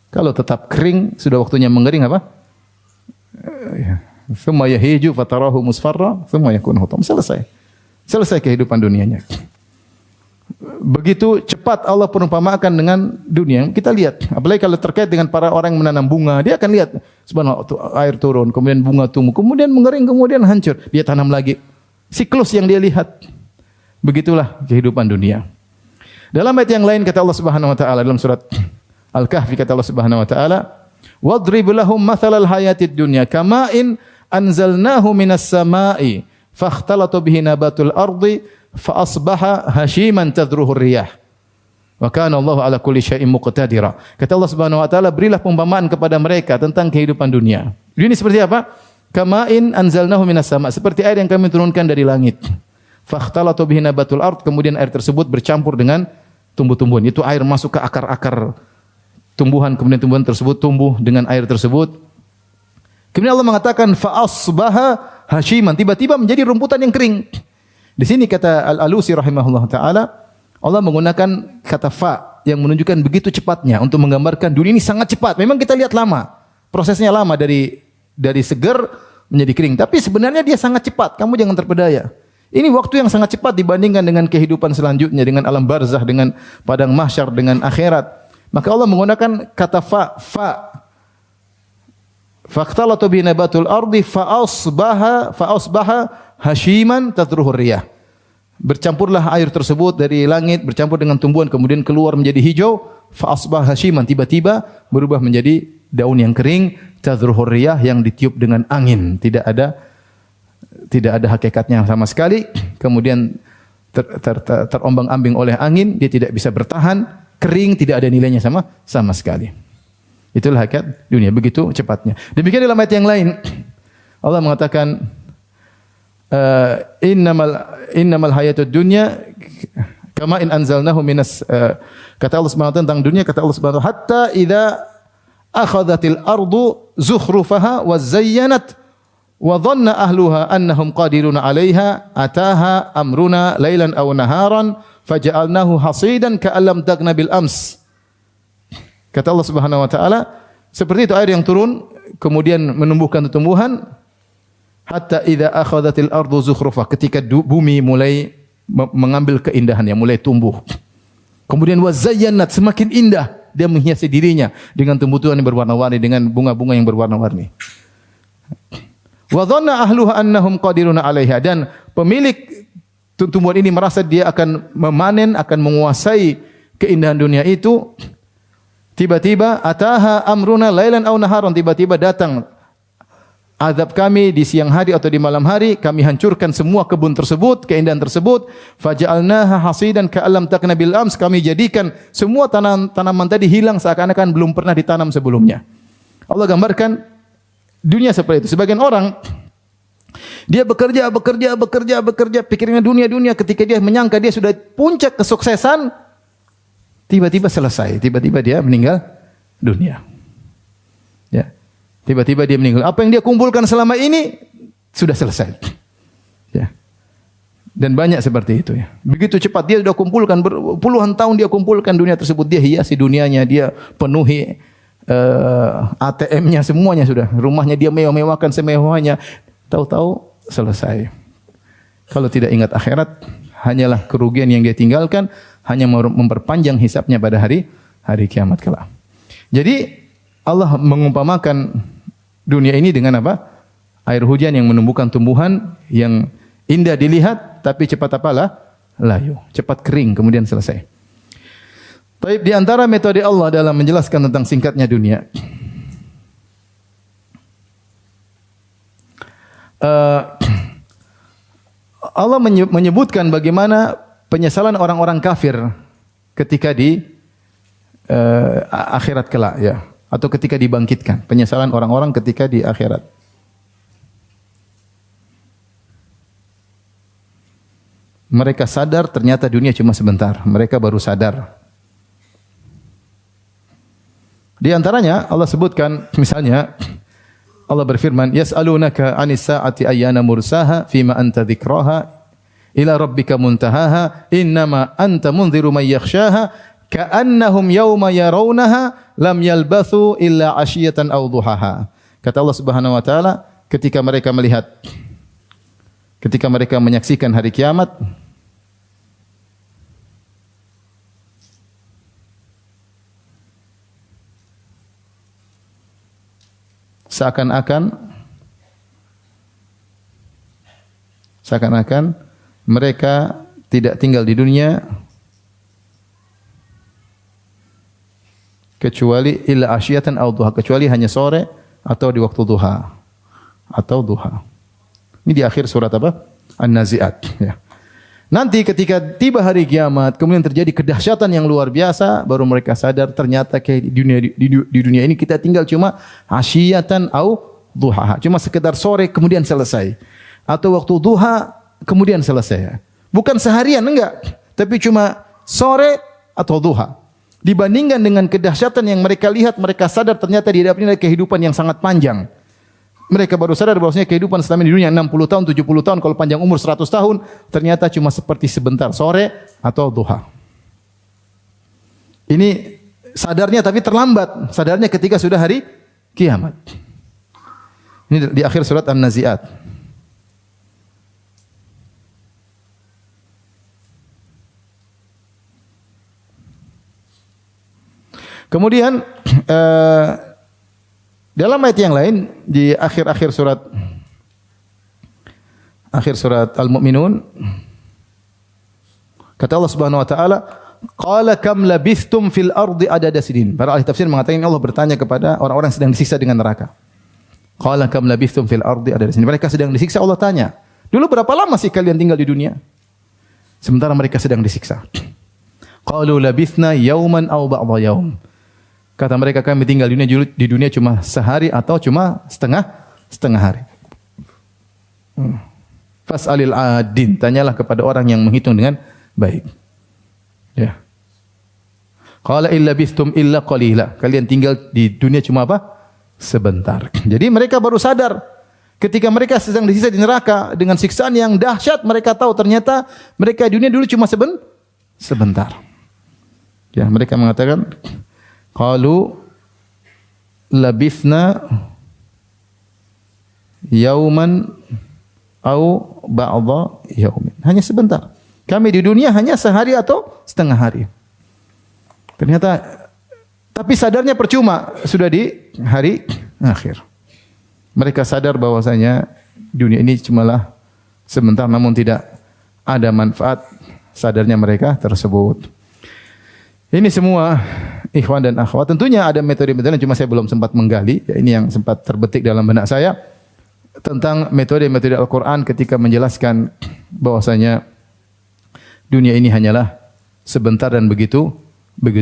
Kalau tetap kering, sudah waktunya mengering apa? Tsumma yahiju fatarahu musfarra, tsumma yakunu hutama. Selesai. Selesai kehidupan dunianya. Begitu cepat Allah perumpamakan dengan dunia. Kita lihat, apalagi kalau terkait dengan para orang yang menanam bunga, dia akan lihat subhanallah, air turun, kemudian bunga tumbuh, kemudian mengering, kemudian hancur. Dia tanam lagi. Siklus yang dia lihat. Begitulah kehidupan dunia. Dalam ayat yang lain kata Allah Subhanahu wa taala dalam surat Al-Kahfi, kata Allah Subhanahu wa taala, "Wadrib lahum mathalal hayatid dunya kama'in anzalnahu minas sama'i fakhtalata bihi nabatul ardi fa asbaha hashiman tadruhu riyah wa kana Allahu ala kulli syai'in muqtadira." Kata Allah Subhanahu wa taala, berilah perumpamaan kepada mereka tentang kehidupan dunia. Dunia ini seperti apa? Kama'in anzalnahu minas sama', seperti air yang kami turunkan dari langit. Fakhtalata bihi nabatul ard, kemudian air tersebut bercampur dengan tumbuh-tumbuhan. Itu air masuk ke akar-akar tumbuhan, kemudian tumbuhan tersebut tumbuh dengan air tersebut. Kemudian Allah mengatakan fa asbaha hashiman, tiba-tiba menjadi rumputan yang kering. Di sini kata Al-Alusi rahimahullah taala, Allah menggunakan kata fa yang menunjukkan begitu cepatnya untuk menggambarkan dunia ini sangat cepat. Memang kita lihat lama, prosesnya lama dari segar menjadi kering, tapi sebenarnya dia sangat cepat. Kamu jangan terpedaya. Ini waktu yang sangat cepat dibandingkan dengan kehidupan selanjutnya, dengan alam barzah, dengan padang mahsyar, dengan akhirat. Maka Allah menggunakan kata fa. Faqtalatu bi nabatul ardi fa asbaha hashiman tadruhu riyah. Bercampurlah air tersebut dari langit bercampur dengan tumbuhan kemudian keluar menjadi hijau, fa asbaha hashiman, tiba-tiba berubah menjadi daun yang kering, tadruhu riyah, yang ditiup dengan angin. Tidak ada hakikatnya sama sekali. Kemudian terombang-ambing oleh angin, dia tidak bisa bertahan, kering, tidak ada nilainya sama sekali. Itulah hakikat dunia, begitu cepatnya. Demikian dalam ayat yang lain Allah mengatakan innamal hayatud dunya kama in anzalnahu minas kata Allah Subhanahu wa ta'ala tentang dunia, kata Allah Subhanahu wa ta'ala, hatta idza akhadhatil ardu zukhrufaha wa zayyanat wa dhanna ahluha annahum qadiruna 'alaiha ataha amruna lailan aw naharan faja'alnahu hasidan ka'allam taghna bil ams. Kata Allah Subhanahu wa taala, seperti itu air yang turun kemudian menumbuhkan tumbuhan, hatta idza akhadhatil ardu zukhrufah, ketika bumi mulai mengambil keindahannya, mulai tumbuh. Kemudian wazayyanat, semakin indah dia menghiasi dirinya dengan tumbuhan yang berwarna-warni, dengan bunga-bunga yang berwarna-warni. Wa dhanna ahluha annahum qadiruna 'alaiha, dan pemilik tumbuhan ini merasa dia akan memanen, akan menguasai keindahan dunia itu. Tiba-tiba ataha amruna lailan aw naharan, tiba-tiba datang azab kami di siang hari atau di malam hari, kami hancurkan semua kebun tersebut, keindahan tersebut. Faja'alnaha hasidan ka'allam takna bil ams, kami jadikan semua tanaman tadi hilang seakan-akan belum pernah ditanam sebelumnya. Allah gambarkan dunia seperti itu. Sebagian orang dia bekerja, pikirnya dunia, ketika dia menyangka dia sudah puncak kesuksesan, tiba-tiba selesai, tiba-tiba dia meninggal dunia. Ya. Tiba-tiba dia meninggal. Apa yang dia kumpulkan selama ini sudah selesai. Ya. Dan banyak seperti itu ya. Begitu cepat dia sudah kumpulkan, puluhan tahun dia kumpulkan dunia tersebut, dia hiasi dunianya, dia penuhi ATM-nya semuanya sudah. Rumahnya dia mewah-mewahkan semewahnya. Tahu-tahu selesai. Kalau tidak ingat akhirat, hanyalah kerugian yang dia tinggalkan, hanya memperpanjang hisabnya pada hari kiamat kelak. Jadi Allah mengumpamakan dunia ini dengan apa? Air hujan yang menumbuhkan tumbuhan yang indah dilihat, tapi cepat apalah? Layu, cepat kering kemudian selesai. Baik, di antara metode Allah dalam menjelaskan tentang singkatnya dunia, Allah menyebutkan bagaimana penyesalan orang-orang kafir ketika di akhirat kelak ya, atau ketika dibangkitkan. Penyesalan orang-orang ketika di akhirat. Mereka sadar ternyata dunia cuma sebentar. Mereka baru sadar. Di antaranya Allah sebutkan, misalnya Allah berfirman, yas'alunaka 'anis sa'ati ayyana mursaha fima anta dzikraha ila rabbika muntahaha innama anta munziru may yakhshaha ka'annahum yawma yarawnaha lam yalbathu illa 'ashiyatan aw duhaha. Kata Allah Subhanahu wa taala, ketika mereka menyaksikan hari kiamat, seakan-akan mereka tidak tinggal di dunia kecuali illa asyiyatan aw duha, kecuali hanya sore atau di waktu duha atau duha. Ini di akhir surat apa? An-Nazi'at ya. Nanti ketika tiba hari kiamat, kemudian terjadi kedahsyatan yang luar biasa, baru mereka sadar ternyata di dunia ini kita tinggal cuma asyiyatan au duha, cuma sekedar sore kemudian selesai, atau waktu duha kemudian selesai. Bukan seharian, enggak, tapi cuma sore atau duha. Dibandingkan dengan kedahsyatan yang mereka lihat, mereka sadar ternyata di hadapan ini ada kehidupan yang sangat panjang. Mereka baru sadar bahwasanya kehidupan selama di dunia 60 tahun, 70 tahun, kalau panjang umur 100 tahun, ternyata cuma seperti sebentar, sore atau duha. Ini sadarnya tapi terlambat, sadarnya ketika sudah hari kiamat. Ini di akhir surat An-Nazi'at. Kemudian dalam ayat yang lain di akhir surat Al-Mu'minun kata Allah Subhanahu wa taala, qala kam labithtum fil ardi adada sinin. Para ahli tafsir mengatakan Allah bertanya kepada orang-orang yang sedang disiksa dengan neraka. Qala kam labithtum fil ardi adada sinin. Mereka sedang disiksa, Allah tanya, dulu berapa lama sih kalian tinggal di dunia? Sementara mereka sedang disiksa. Qalu labithna yauman aw ba'dha yaum. Kata mereka, kami tinggal di dunia cuma sehari atau cuma setengah hari. Fas'alil adin, tanyalah kepada orang yang menghitung dengan baik. Ya. Qala illa bistum illa qalila. Kalian tinggal di dunia cuma apa? Sebentar. Jadi mereka baru sadar ketika mereka sedang disiksa di neraka dengan siksaan yang dahsyat, mereka tahu ternyata mereka di dunia dulu cuma sebentar. Ya, mereka mengatakan qalu labithna yauman au ba'dha yaumin. Hanya sebentar. Kami di dunia hanya sehari atau setengah hari. Ternyata tapi sadarnya percuma, sudah di hari akhir. Mereka sadar bahwasanya dunia ini cumalah sebentar, namun tidak ada manfaat sadarnya mereka tersebut. Ini semua ikhwan dan akhwat. Tentunya ada metode-metode yang cuma saya belum sempat menggali. Ya, ini yang sempat terbetik dalam benak saya tentang metode-metode Al-Quran ketika menjelaskan bahwasanya dunia ini hanyalah sebentar dan begitu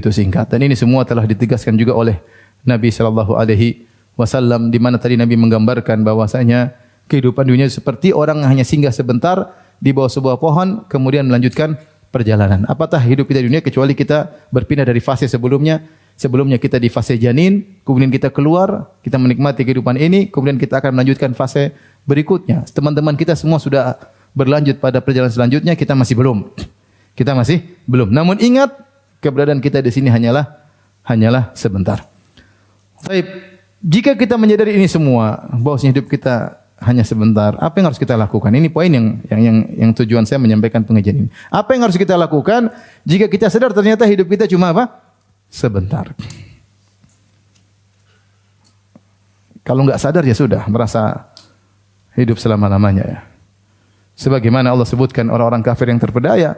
singkat. Dan ini semua telah ditegaskan juga oleh Nabi sallallahu alaihi wasallam, di mana tadi Nabi menggambarkan bahwasanya kehidupan dunia seperti orang yang hanya singgah sebentar di bawah sebuah pohon kemudian melanjutkan perjalanan. Apatah hidup kita di dunia kecuali kita berpindah dari fase sebelumnya. Sebelumnya kita di fase janin, kemudian kita keluar, kita menikmati kehidupan ini, kemudian kita akan melanjutkan fase berikutnya. Teman-teman kita semua sudah berlanjut pada perjalanan selanjutnya, kita masih belum. Kita masih belum. Namun ingat, keberadaan kita di sini hanyalah sebentar. Baik, jika kita menyadari ini semua, bahwasanya hidup kita hanya sebentar, apa yang harus kita lakukan? Ini poin yang tujuan saya menyampaikan pengajian ini. Apa yang harus kita lakukan jika kita sadar ternyata hidup kita cuma apa? Sebentar. Kalau enggak sadar ya sudah, merasa hidup selama-lamanya ya. Sebagaimana Allah sebutkan orang-orang kafir yang terpedaya,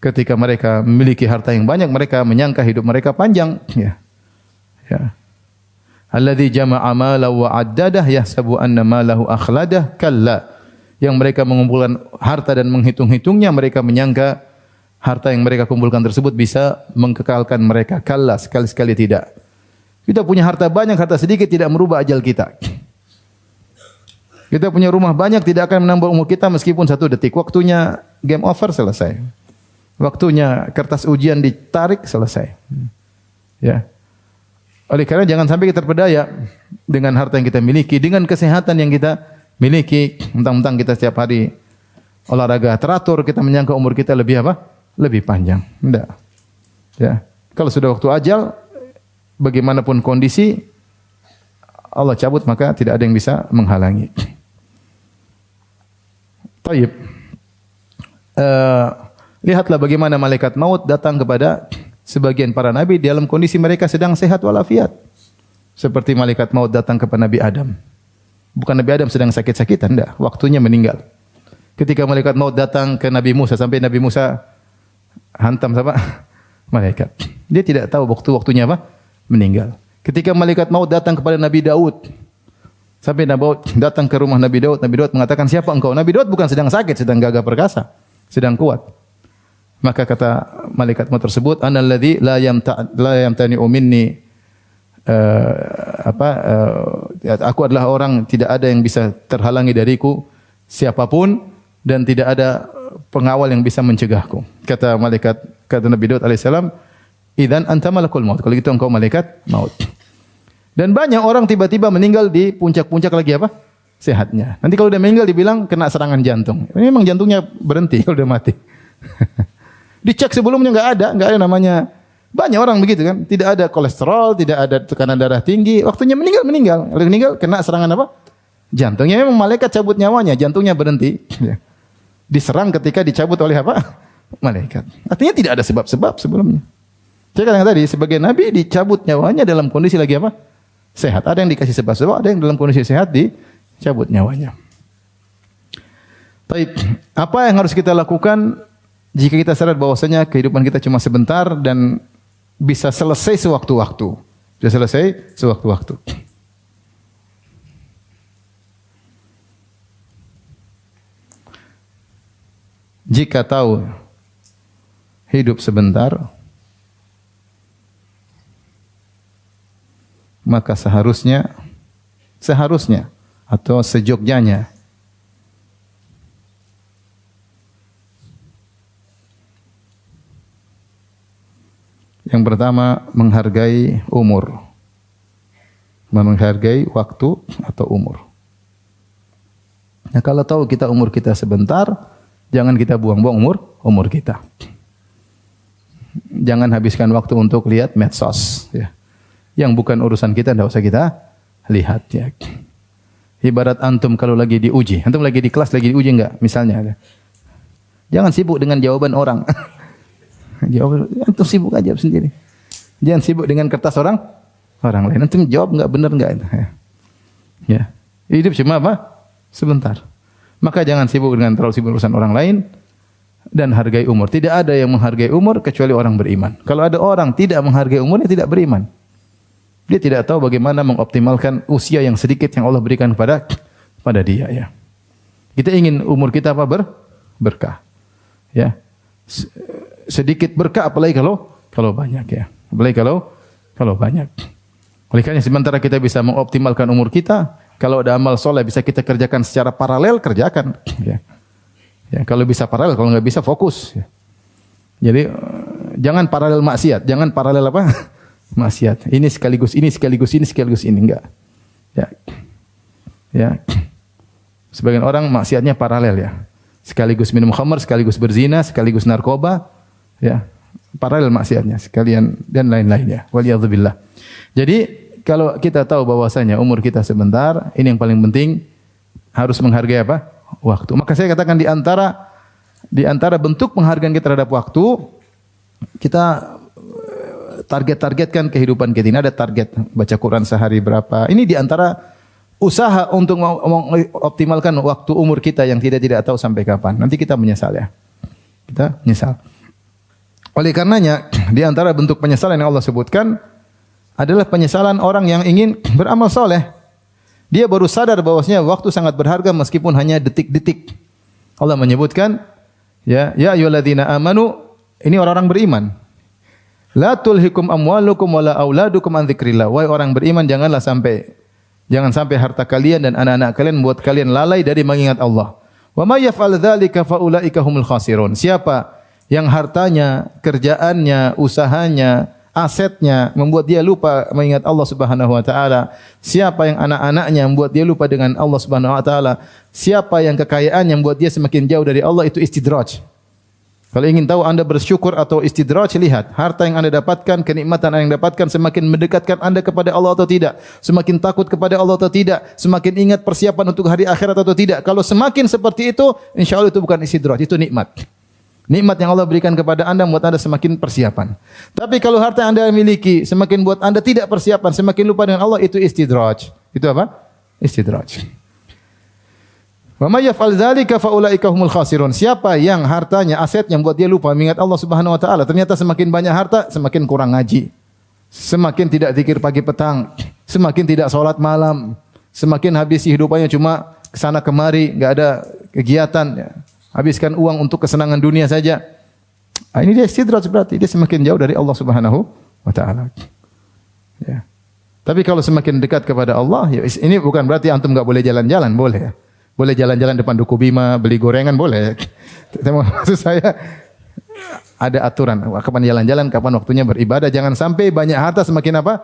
ketika mereka memiliki harta yang banyak, mereka menyangka hidup mereka panjang. Ya. Alladzi jama'a malahu wa 'addadah yahsabu anna malahu akhladah kalla. Yang mereka mengumpulkan harta dan menghitung-hitungnya, mereka menyangka harta yang mereka kumpulkan tersebut bisa mengkekalkan mereka. Kalla, sekali-sekali tidak. Kita punya harta banyak, harta sedikit tidak merubah ajal kita. Kita punya rumah banyak tidak akan menambah umur kita meskipun 1 detik. Waktunya game over, selesai. Waktunya kertas ujian ditarik, selesai. Ya. Oleh karena jangan sampai kita terpedaya dengan harta yang kita miliki, dengan kesehatan yang kita miliki. Mentang-mentang kita setiap hari olahraga teratur, kita menyangka umur kita lebih apa? Lebih panjang. Tidak. Ya. Kalau sudah waktu ajal, bagaimanapun kondisi, Allah cabut, maka tidak ada yang bisa menghalangi. Taib. Lihatlah bagaimana malaikat maut datang kepada sebagian para nabi dalam kondisi mereka sedang sehat walafiat. Seperti malaikat maut datang kepada Nabi Adam. Bukan Nabi Adam sedang sakit-sakitan, tidak. Waktunya meninggal. Ketika malaikat maut datang ke Nabi Musa, sampai Nabi Musa hantam siapa? Malaikat. Dia tidak tahu waktunya apa? Meninggal. Ketika malaikat maut datang kepada Nabi Daud, sampai Nabi Daud datang ke rumah Nabi Daud mengatakan, siapa engkau? Nabi Daud bukan sedang sakit, sedang gagah perkasa, sedang kuat. Maka kata malaikat maut tersebut, ana alladzi la yamtani'u minni, aku adalah orang, tidak ada yang bisa terhalangi dariku siapapun, dan tidak ada pengawal yang bisa mencegahku. Kata Nabi Daud alaihissalam, idzan anta malakul maut. Kalau gitu engkau malaikat maut. Dan banyak orang tiba-tiba meninggal di puncak-puncak lagi apa? Sehatnya. Nanti kalau udah meninggal dibilang kena serangan jantung. Ini memang jantungnya berhenti kalau udah mati. Dicek sebelumnya enggak ada namanya. Banyak orang begitu kan, tidak ada kolesterol, tidak ada tekanan darah tinggi, waktunya meninggal. Kalau meninggal kena serangan apa? Jantungnya. Memang malaikat cabut nyawanya, jantungnya berhenti. Ya. Diserang ketika dicabut oleh apa? Malaikat. Artinya tidak ada sebab-sebab sebelumnya. Saya katakan tadi, sebagai nabi dicabut nyawanya dalam kondisi lagi apa? Sehat. Ada yang dikasih sebab-sebab, ada yang dalam kondisi sehat dicabut nyawanya. Baik, apa yang harus kita lakukan jika kita sadar bahwasanya kehidupan kita cuma sebentar dan bisa selesai sewaktu-waktu? Bisa selesai sewaktu-waktu. Jika tahu hidup sebentar, maka seharusnya atau sejogjanya yang pertama menghargai umur, menghargai waktu atau umur. Nah, kalau tahu kita umur kita sebentar, jangan kita buang-buang umur kita. Jangan habiskan waktu untuk lihat medsos, ya. Yang bukan urusan kita tidak usah kita lihat, ya. Ibarat antum kalau lagi diuji, antum lagi di kelas lagi diuji enggak? Misalnya, jangan sibuk dengan jawaban orang. Jawab, antum sibuk aja sendiri. Jangan sibuk dengan kertas orang lain. Antum jawab enggak benar enggak? Ya. Hidup cuma apa? Sebentar. Maka jangan sibuk dengan terlalu sibuk urusan orang lain dan hargai umur. Tidak ada yang menghargai umur kecuali orang beriman. Kalau ada orang tidak menghargai umur, dia tidak beriman. Dia tidak tahu bagaimana mengoptimalkan usia yang sedikit yang Allah berikan pada dia, ya. Kita ingin umur kita apa? Berkah. Ya. Sedikit berkah apalagi kalau banyak, ya. Apalagi kalau banyak. Oleh karena sementara kita bisa mengoptimalkan umur kita, kalau ada amal soleh bisa kita kerjakan secara paralel, kerjakan, ya. Ya, kalau bisa paralel, kalau nggak bisa fokus, ya. Jadi jangan paralel maksiat, jangan paralel apa? Maksiat. Ini sekaligus ini enggak. Ya. Ya. Sebagian orang maksiatnya paralel, ya. Sekaligus minum khamar, sekaligus berzina, sekaligus narkoba, ya. Paralel maksiatnya sekalian dan lain-lainnya. Waliyadzubillah. Jadi kalau kita tahu bahwasanya umur kita sebentar, ini yang paling penting harus menghargai apa? Waktu. Maka saya katakan di antara bentuk penghargaan kita terhadap waktu, kita targetkan kehidupan kita. Ini ada target baca Quran sehari berapa. Ini di antara usaha untuk mengoptimalkan waktu umur kita yang tidak tahu sampai kapan. Nanti kita menyesal, ya. Kita menyesal. Oleh karenanya, di antara bentuk penyesalan yang Allah sebutkan adalah penyesalan orang yang ingin beramal soleh. Dia baru sadar bahwasanya waktu sangat berharga meskipun hanya detik-detik. Allah menyebutkan, ya ayyuhalladzina amanu, ini orang-orang beriman. La tulhikum amwalukum wala auladukum an dzikrillah. Wahai orang beriman, jangan sampai harta kalian dan anak-anak kalian membuat kalian lalai dari mengingat Allah. Wa may yaf'al dzalika fa ulaika humul khasirun. Siapa yang hartanya, kerjaannya, usahanya, asetnya membuat dia lupa mengingat Allah Subhanahu wa taala, siapa yang anak-anaknya membuat dia lupa dengan Allah Subhanahu wa taala, siapa yang kekayaannya membuat dia semakin jauh dari Allah, itu istidraj. Kalau ingin tahu Anda bersyukur atau istidraj, lihat harta yang Anda dapatkan, kenikmatan yang Anda dapatkan semakin mendekatkan Anda kepada Allah atau tidak, semakin takut kepada Allah atau tidak, semakin ingat persiapan untuk hari akhirat atau tidak. Kalau semakin seperti itu, insyaallah itu bukan istidraj, itu nikmat. Nikmat yang Allah berikan kepada Anda membuat Anda semakin persiapan. Tapi kalau harta yang Anda miliki semakin buat Anda tidak persiapan, semakin lupa dengan Allah, itu istidraj. Itu apa? Istidraj. Wa may yaf'al dzalika fa ulaika humul khasirun. Siapa yang hartanya, asetnya membuat dia lupa mengingat Allah Subhanahu wa taala, ternyata semakin banyak harta, semakin kurang ngaji. Semakin tidak zikir pagi petang, semakin tidak salat malam, semakin habis hidupannya cuma kesana kemari, enggak ada kegiatan, ya. Habiskan uang untuk kesenangan dunia saja. Ini dia istidraj, berarti dia semakin jauh dari Allah Subhanahu wa taala. Ya. Tapi kalau semakin dekat kepada Allah, ya ini bukan berarti antum enggak boleh jalan-jalan, boleh, ya. Boleh jalan-jalan depan Duku Bima, beli gorengan boleh. Maksud saya ada aturan. Kapan jalan-jalan, kapan waktunya beribadah. Jangan sampai banyak harta semakin apa?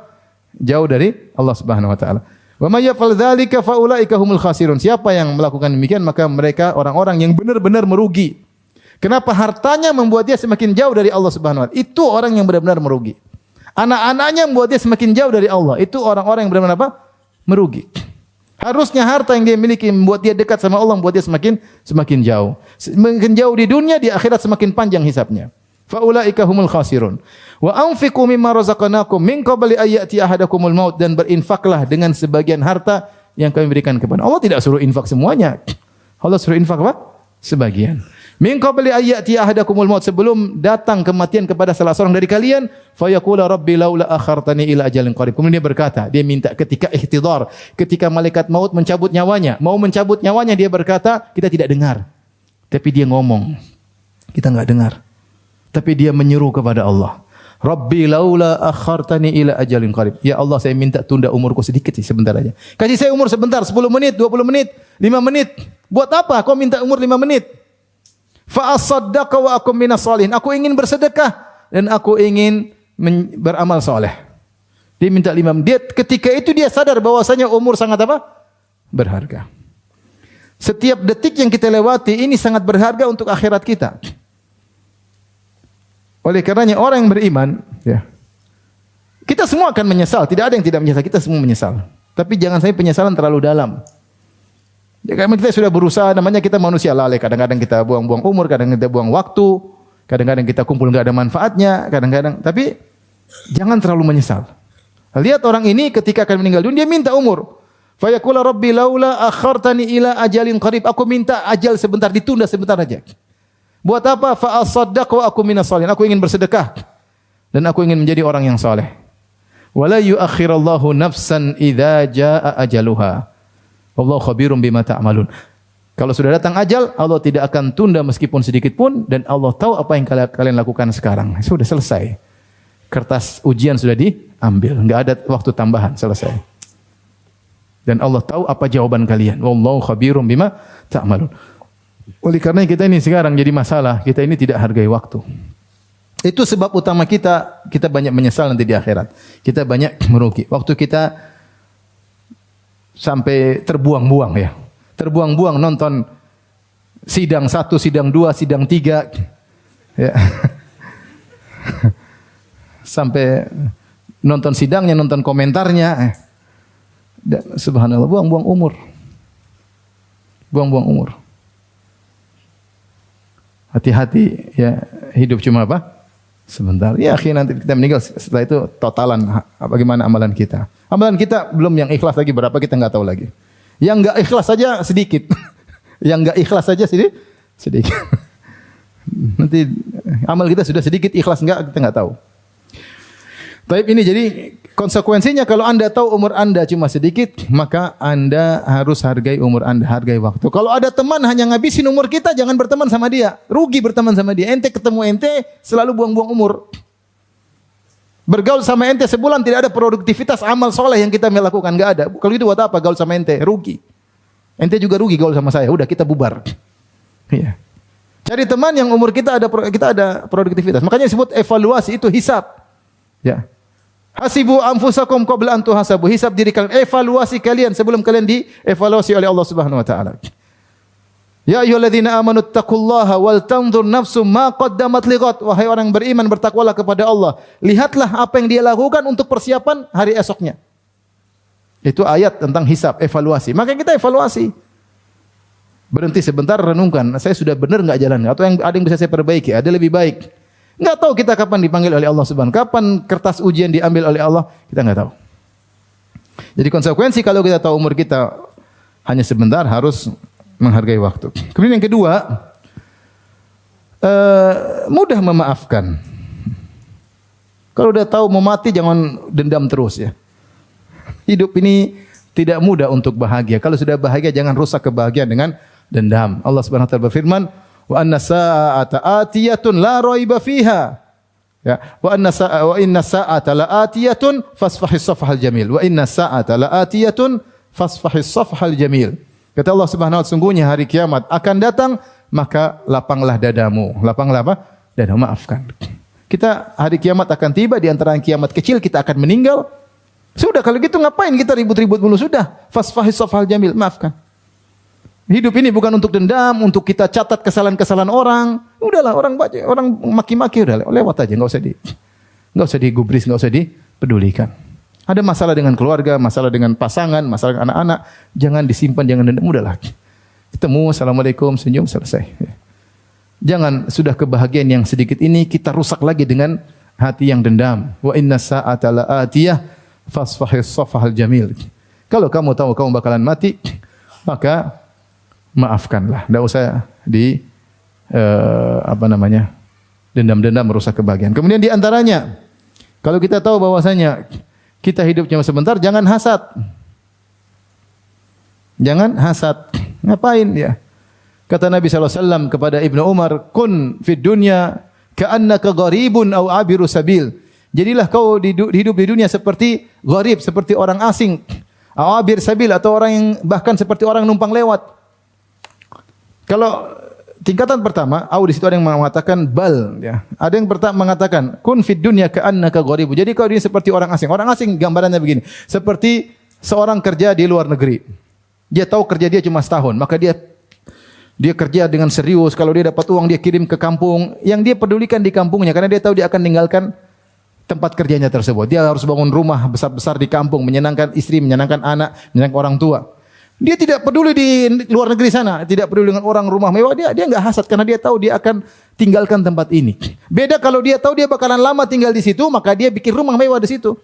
Jauh dari Allah Subhanahu wa taala. Wa may yaf'al dzalika fa ulaika humul khasirun. Siapa yang melakukan demikian, maka mereka orang-orang yang benar-benar merugi. Kenapa? Hartanya membuat dia semakin jauh dari Allah Subhanahu wa taala. Itu orang yang benar-benar merugi. Anak-anaknya membuat dia semakin jauh dari Allah. Itu orang-orang yang benar-benar apa? Merugi. Harusnya harta yang dia miliki membuat dia dekat sama Allah, membuat dia semakin jauh. Semakin jauh di dunia, di akhirat semakin panjang hisabnya. Faulaika humul khasirun. Wa anfiqu mimma razaqnakum min qabli ay ya'ti ahadakumul maut, dan berinfaklah dengan sebagian harta yang kami berikan kepada. Allah tidak suruh infak semuanya. Allah suruh infak apa? Sebagian. Min qabli ay ya'ti ahadakumul maut, sebelum datang kematian kepada salah seorang dari kalian, fa yaqula rabbi laula akhartani ila ajalin qarib. Kemudian dia berkata, dia minta ketika ihtidar, ketika malaikat maut mencabut nyawanya, mau mencabut nyawanya, dia berkata, kita tidak dengar. Tapi dia ngomong, kita enggak dengar. Tapi dia menyeru kepada Allah, Rabbi laula akhartani ila ajalin qarib. Ya Allah, saya minta tunda umurku sedikit sih, sebentar aja. Kasih saya umur sebentar, 10 menit, 20 menit, 5 menit. Buat apa kau minta umur 5 menit? Fa asaddaqa wa akum minas salihin. Aku ingin bersedekah dan aku ingin beramal soleh. Dia minta 5 menit. Ketika itu dia sadar bahwasanya umur sangat apa? Berharga. Setiap detik yang kita lewati ini sangat berharga untuk akhirat kita. Oleh karenanya orang yang beriman, ya, kita semua akan menyesal. Tidak ada yang tidak menyesal. Kita semua menyesal. Tapi jangan sampai penyesalan terlalu dalam. Ya, karena kita sudah berusaha, namanya kita manusia lalai. Kadang-kadang kita buang-buang umur, kadang-kadang kita buang waktu, kadang-kadang kita kumpul nggak ada manfaatnya, kadang-kadang. Tapi jangan terlalu menyesal. Lihat orang ini ketika akan meninggal dunia, dia minta umur. Fa yaqulu rabbi laula akhartani ila ajalin qarib. Aku minta ajal sebentar, ditunda sebentar aja. Buat apa? Fa asaddaq wa aku minas salihin. Aku ingin bersedekah dan aku ingin menjadi orang yang saleh. Wala yuakhirallahu nafsan idza jaa ajaluha. Wallahu khabirum bima ta'malun. Kalau sudah datang ajal, Allah tidak akan tunda meskipun sedikit pun, dan Allah tahu apa yang kalian lakukan sekarang. Sudah selesai. Kertas ujian sudah diambil, enggak ada waktu tambahan, selesai. Dan Allah tahu apa jawaban kalian. Wallahu khabirum bima ta'malun. Oleh karena kita ini sekarang jadi masalah, kita ini tidak hargai waktu. Itu sebab utama kita banyak menyesal nanti di akhirat. Kita banyak merugi. Waktu kita sampai terbuang-buang ya. Terbuang-buang nonton sidang 1, sidang 2, sidang 3. Ya. Sampai nonton sidangnya, nonton komentarnya. Dan subhanallah, buang-buang umur. Buang-buang umur. Hati-hati ya, hidup cuma apa? Sebentar. Ya akhirnya nanti kita meninggal, setelah itu totalan bagaimana amalan kita. Amalan kita belum yang ikhlas lagi berapa kita enggak tahu lagi. Yang enggak ikhlas saja sedikit. Yang enggak ikhlas saja sedikit. Nanti amal kita sudah sedikit, ikhlas enggak kita enggak tahu. Tapi ini jadi konsekuensinya kalau Anda tahu umur Anda cuma sedikit, maka Anda harus hargai umur Anda, hargai waktu. Kalau ada teman hanya ngabisin umur kita, jangan berteman sama dia. Rugi berteman sama dia. Ente ketemu ente selalu buang-buang umur. Bergaul sama ente sebulan tidak ada produktivitas amal soleh yang kita melakukan, enggak ada. Kalau itu buat apa gaul sama ente? Rugi. Ente juga rugi gaul sama saya. Udah kita bubar. Iya. Cari teman yang umur kita ada produktivitas. Makanya disebut evaluasi, itu hisab. Ya. Hasibu anfusakum qabla an tuhasabu. Hisab diri kalian, evaluasi kalian sebelum kalian dievaluasi oleh Allah Subhanahu wa taala. Ya ayyuhalladzina amanu taqullaha wal tanzur nafsum ma qaddamat lighad. Wahai orang beriman, bertakwalah kepada Allah. Lihatlah apa yang dia lakukan untuk persiapan hari esoknya. Itu ayat tentang hisab, evaluasi. Maka kita evaluasi. Berhenti sebentar, renungkan. Saya sudah benar enggak jalan? Atau ada yang bisa saya perbaiki? Ada lebih baik? Enggak tahu kita kapan dipanggil oleh Allah Subhanahu. Kapan kertas ujian diambil oleh Allah, kita enggak tahu. Jadi konsekuensi kalau kita tahu umur kita hanya sebentar, harus menghargai waktu. Kemudian yang kedua, mudah memaafkan. Kalau udah tahu mau mati, jangan dendam terus ya. Hidup ini tidak mudah untuk bahagia. Kalau sudah bahagia, jangan rusak kebahagiaan dengan dendam. Allah Subhanahu wa taala berfirman, wa anna sa'ata atiyatun la raiba fiha. Ya, wa inna sa'ata la atiyatun fasfahis safhal jamil. Wa inna sa'ata la atiyatun fasfahis safhal jamil. Kata Allah Subhanahu wa taala, sungguhnya hari kiamat akan datang, maka lapanglah dadamu. Lapanglah apa? Dadamu, maafkan. Kita hari kiamat akan tiba, di antara kiamat kecil kita akan meninggal. Sudah kalau gitu ngapain kita ribut-ribut dulu? Sudah, fasfahis safhal jamil, maafkan. Hidup ini bukan untuk dendam, untuk kita catat kesalahan-kesalahan orang. Udahlah, orang maki-maki udah lewat aja, enggak usah digubris, enggak usah dipedulikan. Ada masalah dengan keluarga, masalah dengan pasangan, masalah dengan anak-anak, jangan disimpan, jangan dendam, udahlah. Ketemu, assalamualaikum, senyum, selesai. Jangan sudah kebahagiaan yang sedikit ini kita rusak lagi dengan hati yang dendam. Wa inna sa'ata la'atiyah fasfahis safahal jamil. Kalau kamu tahu kamu bakalan mati, maka maafkanlah. Tidak usah dendam-dendam merusak kebahagiaan. Kemudian di antaranya, kalau kita tahu bahwasanya kita hidup cuma sebentar, jangan hasad. Jangan hasad. Ngapain ya? Kata Nabi SAW kepada Ibnu Umar, kun fid dunya ka'annaka gharibun aw abiru sabil. Jadilah kau hidup di dunia seperti gharib, seperti orang asing. Aw abir sabil, atau orang yang bahkan seperti orang numpang lewat. Kalau tingkatan pertama, di situ ada yang mengatakan bal, ya. Ada yang pertama mengatakan kun fid dunya ka'annaka gharibun. Jadi kau di dunia seperti orang asing. Orang asing gambarannya begini, seperti seorang kerja di luar negeri. Dia tahu kerja dia cuma setahun, maka dia kerja dengan serius. Kalau dia dapat uang, dia kirim ke kampung. Yang dia pedulikan di kampungnya, karena dia tahu dia akan tinggalkan tempat kerjanya tersebut. Dia harus bangun rumah besar-besar di kampung, menyenangkan istri, menyenangkan anak, menyenangkan orang tua. Dia tidak peduli di luar negeri sana, tidak peduli dengan orang rumah mewah. Dia enggak hasad, karena dia tahu dia akan tinggalkan tempat ini. Beda kalau dia tahu dia bakalan lama tinggal di situ, maka dia bikin rumah mewah di situ.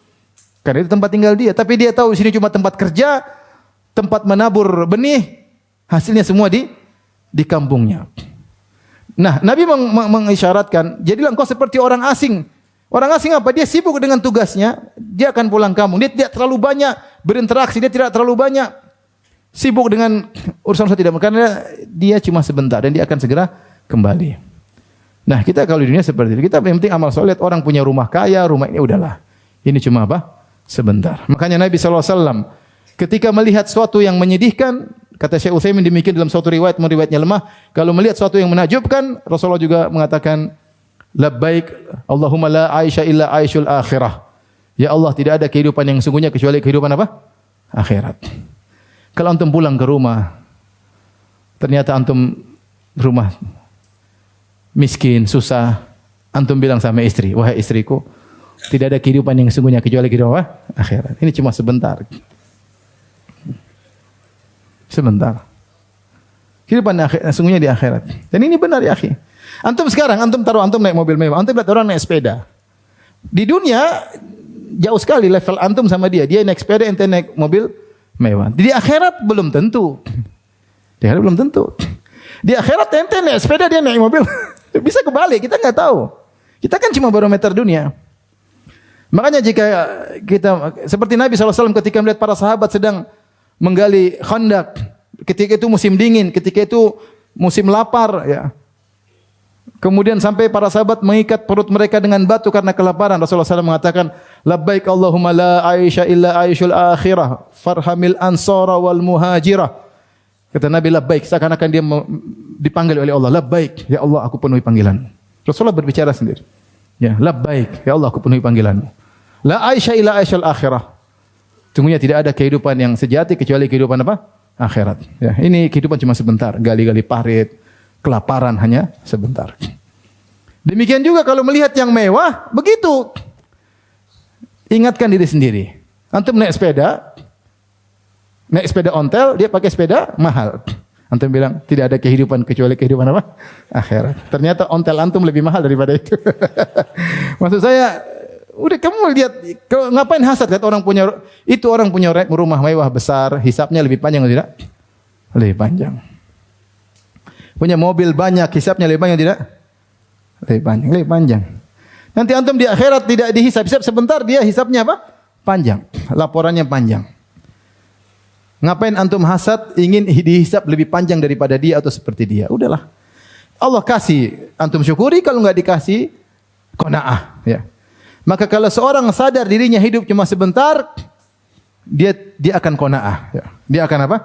Karena itu tempat tinggal dia. Tapi dia tahu di sini cuma tempat kerja, tempat menabur benih, hasilnya semua di kampungnya. Nah, Nabi mengisyaratkan, jadilah engkau seperti orang asing. Orang asing apa? Dia sibuk dengan tugasnya, dia akan pulang kampung. Dia tidak terlalu banyak berinteraksi, dia tidak terlalu banyak sibuk dengan urusan tidak, karena dia cuma sebentar dan dia akan segera kembali. Nah, kita kalau di dunia seperti itu, kita yang penting amal soleh. Orang punya rumah kaya, rumah ini udahlah. Ini cuma apa? Sebentar. Makanya Nabi SAW ketika melihat sesuatu yang menyedihkan, kata Syekh Utsaimin demikian dalam suatu riwayat, riwayatnya lemah, kalau melihat sesuatu yang menakjubkan, Rasulullah juga mengatakan, labbaik Allahumma la aisha illa aishul akhirah. Ya Allah, tidak ada kehidupan yang sungguhnya kecuali kehidupan apa? Akhirat. Kalau antum pulang ke rumah, ternyata antum rumah miskin, susah, antum bilang sama istri, wahai istriku, tidak ada kehidupan yang sungguhnya kecuali kehidupan apa? Akhirat. Ini cuma sebentar. Sebentar. Kehidupan sungguhnya di akhirat. Dan ini benar ya akhi. Antum sekarang, antum naik mobil mewah, antum lihat orang naik sepeda. Di dunia jauh sekali level antum sama dia. Dia naik sepeda, ente naik mobil mewah. Di akhirat belum tentu. Di akhirat belum tentu. Di akhirat ente naik sepeda, dia naik mobil. Bisa kebalik, kita nggak tahu. Kita kan cuma barometer dunia. Makanya jika kita seperti Nabi SAW ketika melihat para sahabat sedang menggali khandak, ketika itu musim dingin, ketika itu musim lapar, ya. Kemudian sampai para sahabat mengikat perut mereka dengan batu karena kelaparan. Rasulullah SAW mengatakan, labbaik Allahumma la aisha illa aishul akhirah, farhamil ansara wal muhajirah. Kata Nabi, labbaik, seakan-akan dia dipanggil oleh Allah. Labbaik, ya Allah, aku penuhi panggilanmu. Rasulullah berbicara sendiri. Ya, labbaik, ya Allah, aku penuhi panggilanmu. La aisha illa aishul akhirah. Sungguhnya tidak ada kehidupan yang sejati kecuali kehidupan apa? Akhirat. Ya, ini kehidupan cuma sebentar, gali-gali parit, kelaparan hanya sebentar. Demikian juga kalau melihat yang mewah, begitu. Ingatkan diri sendiri. Antum naik sepeda ontel, dia pakai sepeda mahal. Antum bilang tidak ada kehidupan kecuali kehidupan apa? Akhirat. Ternyata ontel antum lebih mahal daripada itu. Maksud saya, udah kamu lihat, ngapain hasad lihat orang punya rumah mewah besar, hisapnya lebih panjang atau tidak? Lebih panjang. Punya mobil banyak, hisapnya lebih panjang tidak? Lebih panjang. Nanti antum di akhirat tidak dihisap, hisap sebentar, dia hisapnya apa? Panjang. Laporannya panjang. Ngapain antum hasad ingin dihisap lebih panjang daripada dia atau seperti dia? Udahlah. Allah kasih, antum syukuri, kalau enggak dikasih qanaah, ya. Maka kalau seorang sadar dirinya hidup cuma sebentar, dia akan qanaah, ya. Dia akan apa?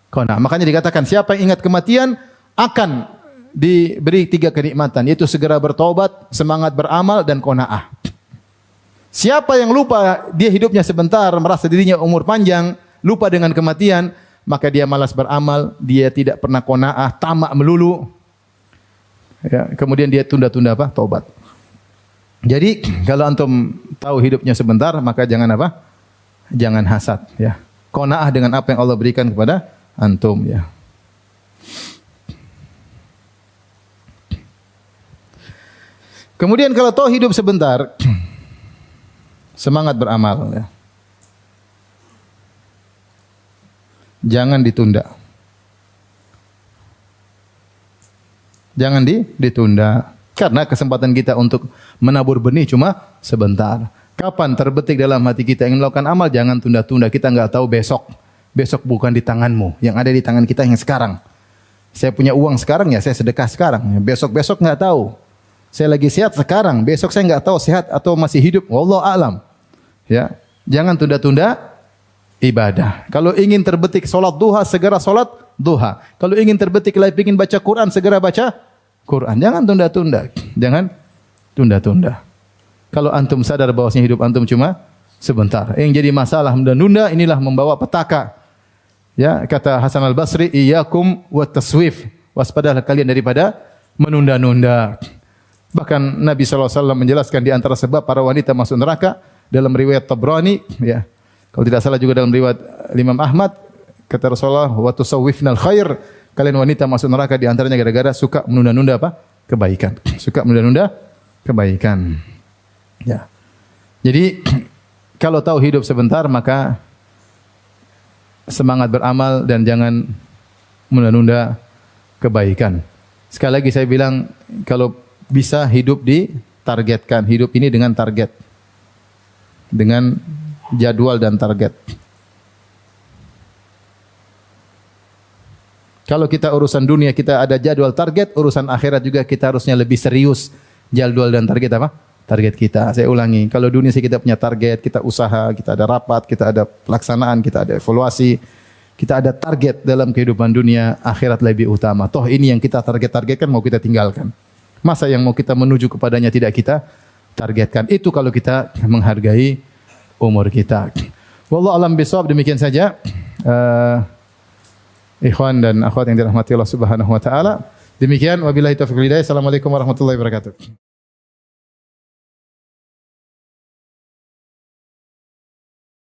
Qanaah. Makanya dikatakan siapa yang ingat kematian akan diberi 3 kenikmatan, yaitu segera bertobat, semangat beramal, dan qanaah. Siapa yang lupa dia hidupnya sebentar, merasa dirinya umur panjang, lupa dengan kematian, maka dia malas beramal, dia tidak pernah qanaah, tamak melulu. Ya, kemudian dia tunda-tunda apa? Taubat. Jadi kalau antum tahu hidupnya sebentar, maka jangan apa? Jangan hasad, ya. Qanaah dengan apa yang Allah berikan kepada antum, ya. Kemudian kalau tahu hidup sebentar, semangat beramal. Ya. Jangan ditunda. Jangan ditunda. Karena kesempatan kita untuk menabur benih cuma sebentar. Kapan terbetik dalam hati kita ingin melakukan amal, jangan tunda-tunda. Kita enggak tahu besok. Besok bukan di tanganmu. Yang ada di tangan kita yang sekarang. Saya punya uang sekarang, ya saya sedekah sekarang. Besok-besok enggak tahu. Saya lagi sehat sekarang. Besok saya enggak tahu sehat atau masih hidup. Wallahu a'lam. Ya, jangan tunda-tunda ibadah. Kalau ingin terbetik solat duha, segera solat duha. Kalau ingin terbetik lagi ingin baca Quran, segera baca Quran. Jangan tunda-tunda. Jangan tunda-tunda. Kalau antum sadar bahwasanya hidup antum cuma sebentar. Yang jadi masalah menunda-nunda inilah membawa petaka. Ya, kata Hasan Al-Basri, iyyakum wat taswif. Waspadalah kalian daripada menunda-nunda. Bahkan Nabi SAW menjelaskan di antara sebab para wanita masuk neraka dalam riwayat Tabrani, ya. Kalau tidak salah juga dalam riwayat Imam Ahmad, kata Rasulullah, wa tusawwifnal khair. Kalian wanita masuk neraka di antaranya gara-gara suka menunda-nunda apa? Kebaikan. Suka menunda-nunda kebaikan. Ya. Jadi kalau tahu hidup sebentar maka semangat beramal dan jangan menunda-nunda kebaikan. Sekali lagi saya bilang kalau bisa hidup ditargetkan, hidup ini dengan target. Dengan jadwal dan target. Kalau kita urusan dunia kita ada jadwal target, urusan akhirat juga kita harusnya lebih serius jadwal dan target apa? Target kita. Saya ulangi, kalau dunia sih kita punya target, kita usaha, kita ada rapat, kita ada pelaksanaan, kita ada evaluasi, kita ada target dalam kehidupan dunia, akhirat lebih utama. Toh ini yang kita targetkan mau kita tinggalkan. Masa yang mau kita menuju kepadanya tidak kita targetkan. Itu kalau kita menghargai umur kita. Wallahu a'lam bishawab, demikian saja. Ikhwan dan akhwat yang dirahmati Allah Subhanahu wa taala. Demikian wabillahi taufiq wal hidayah. Assalamualaikum warahmatullahi wabarakatuh.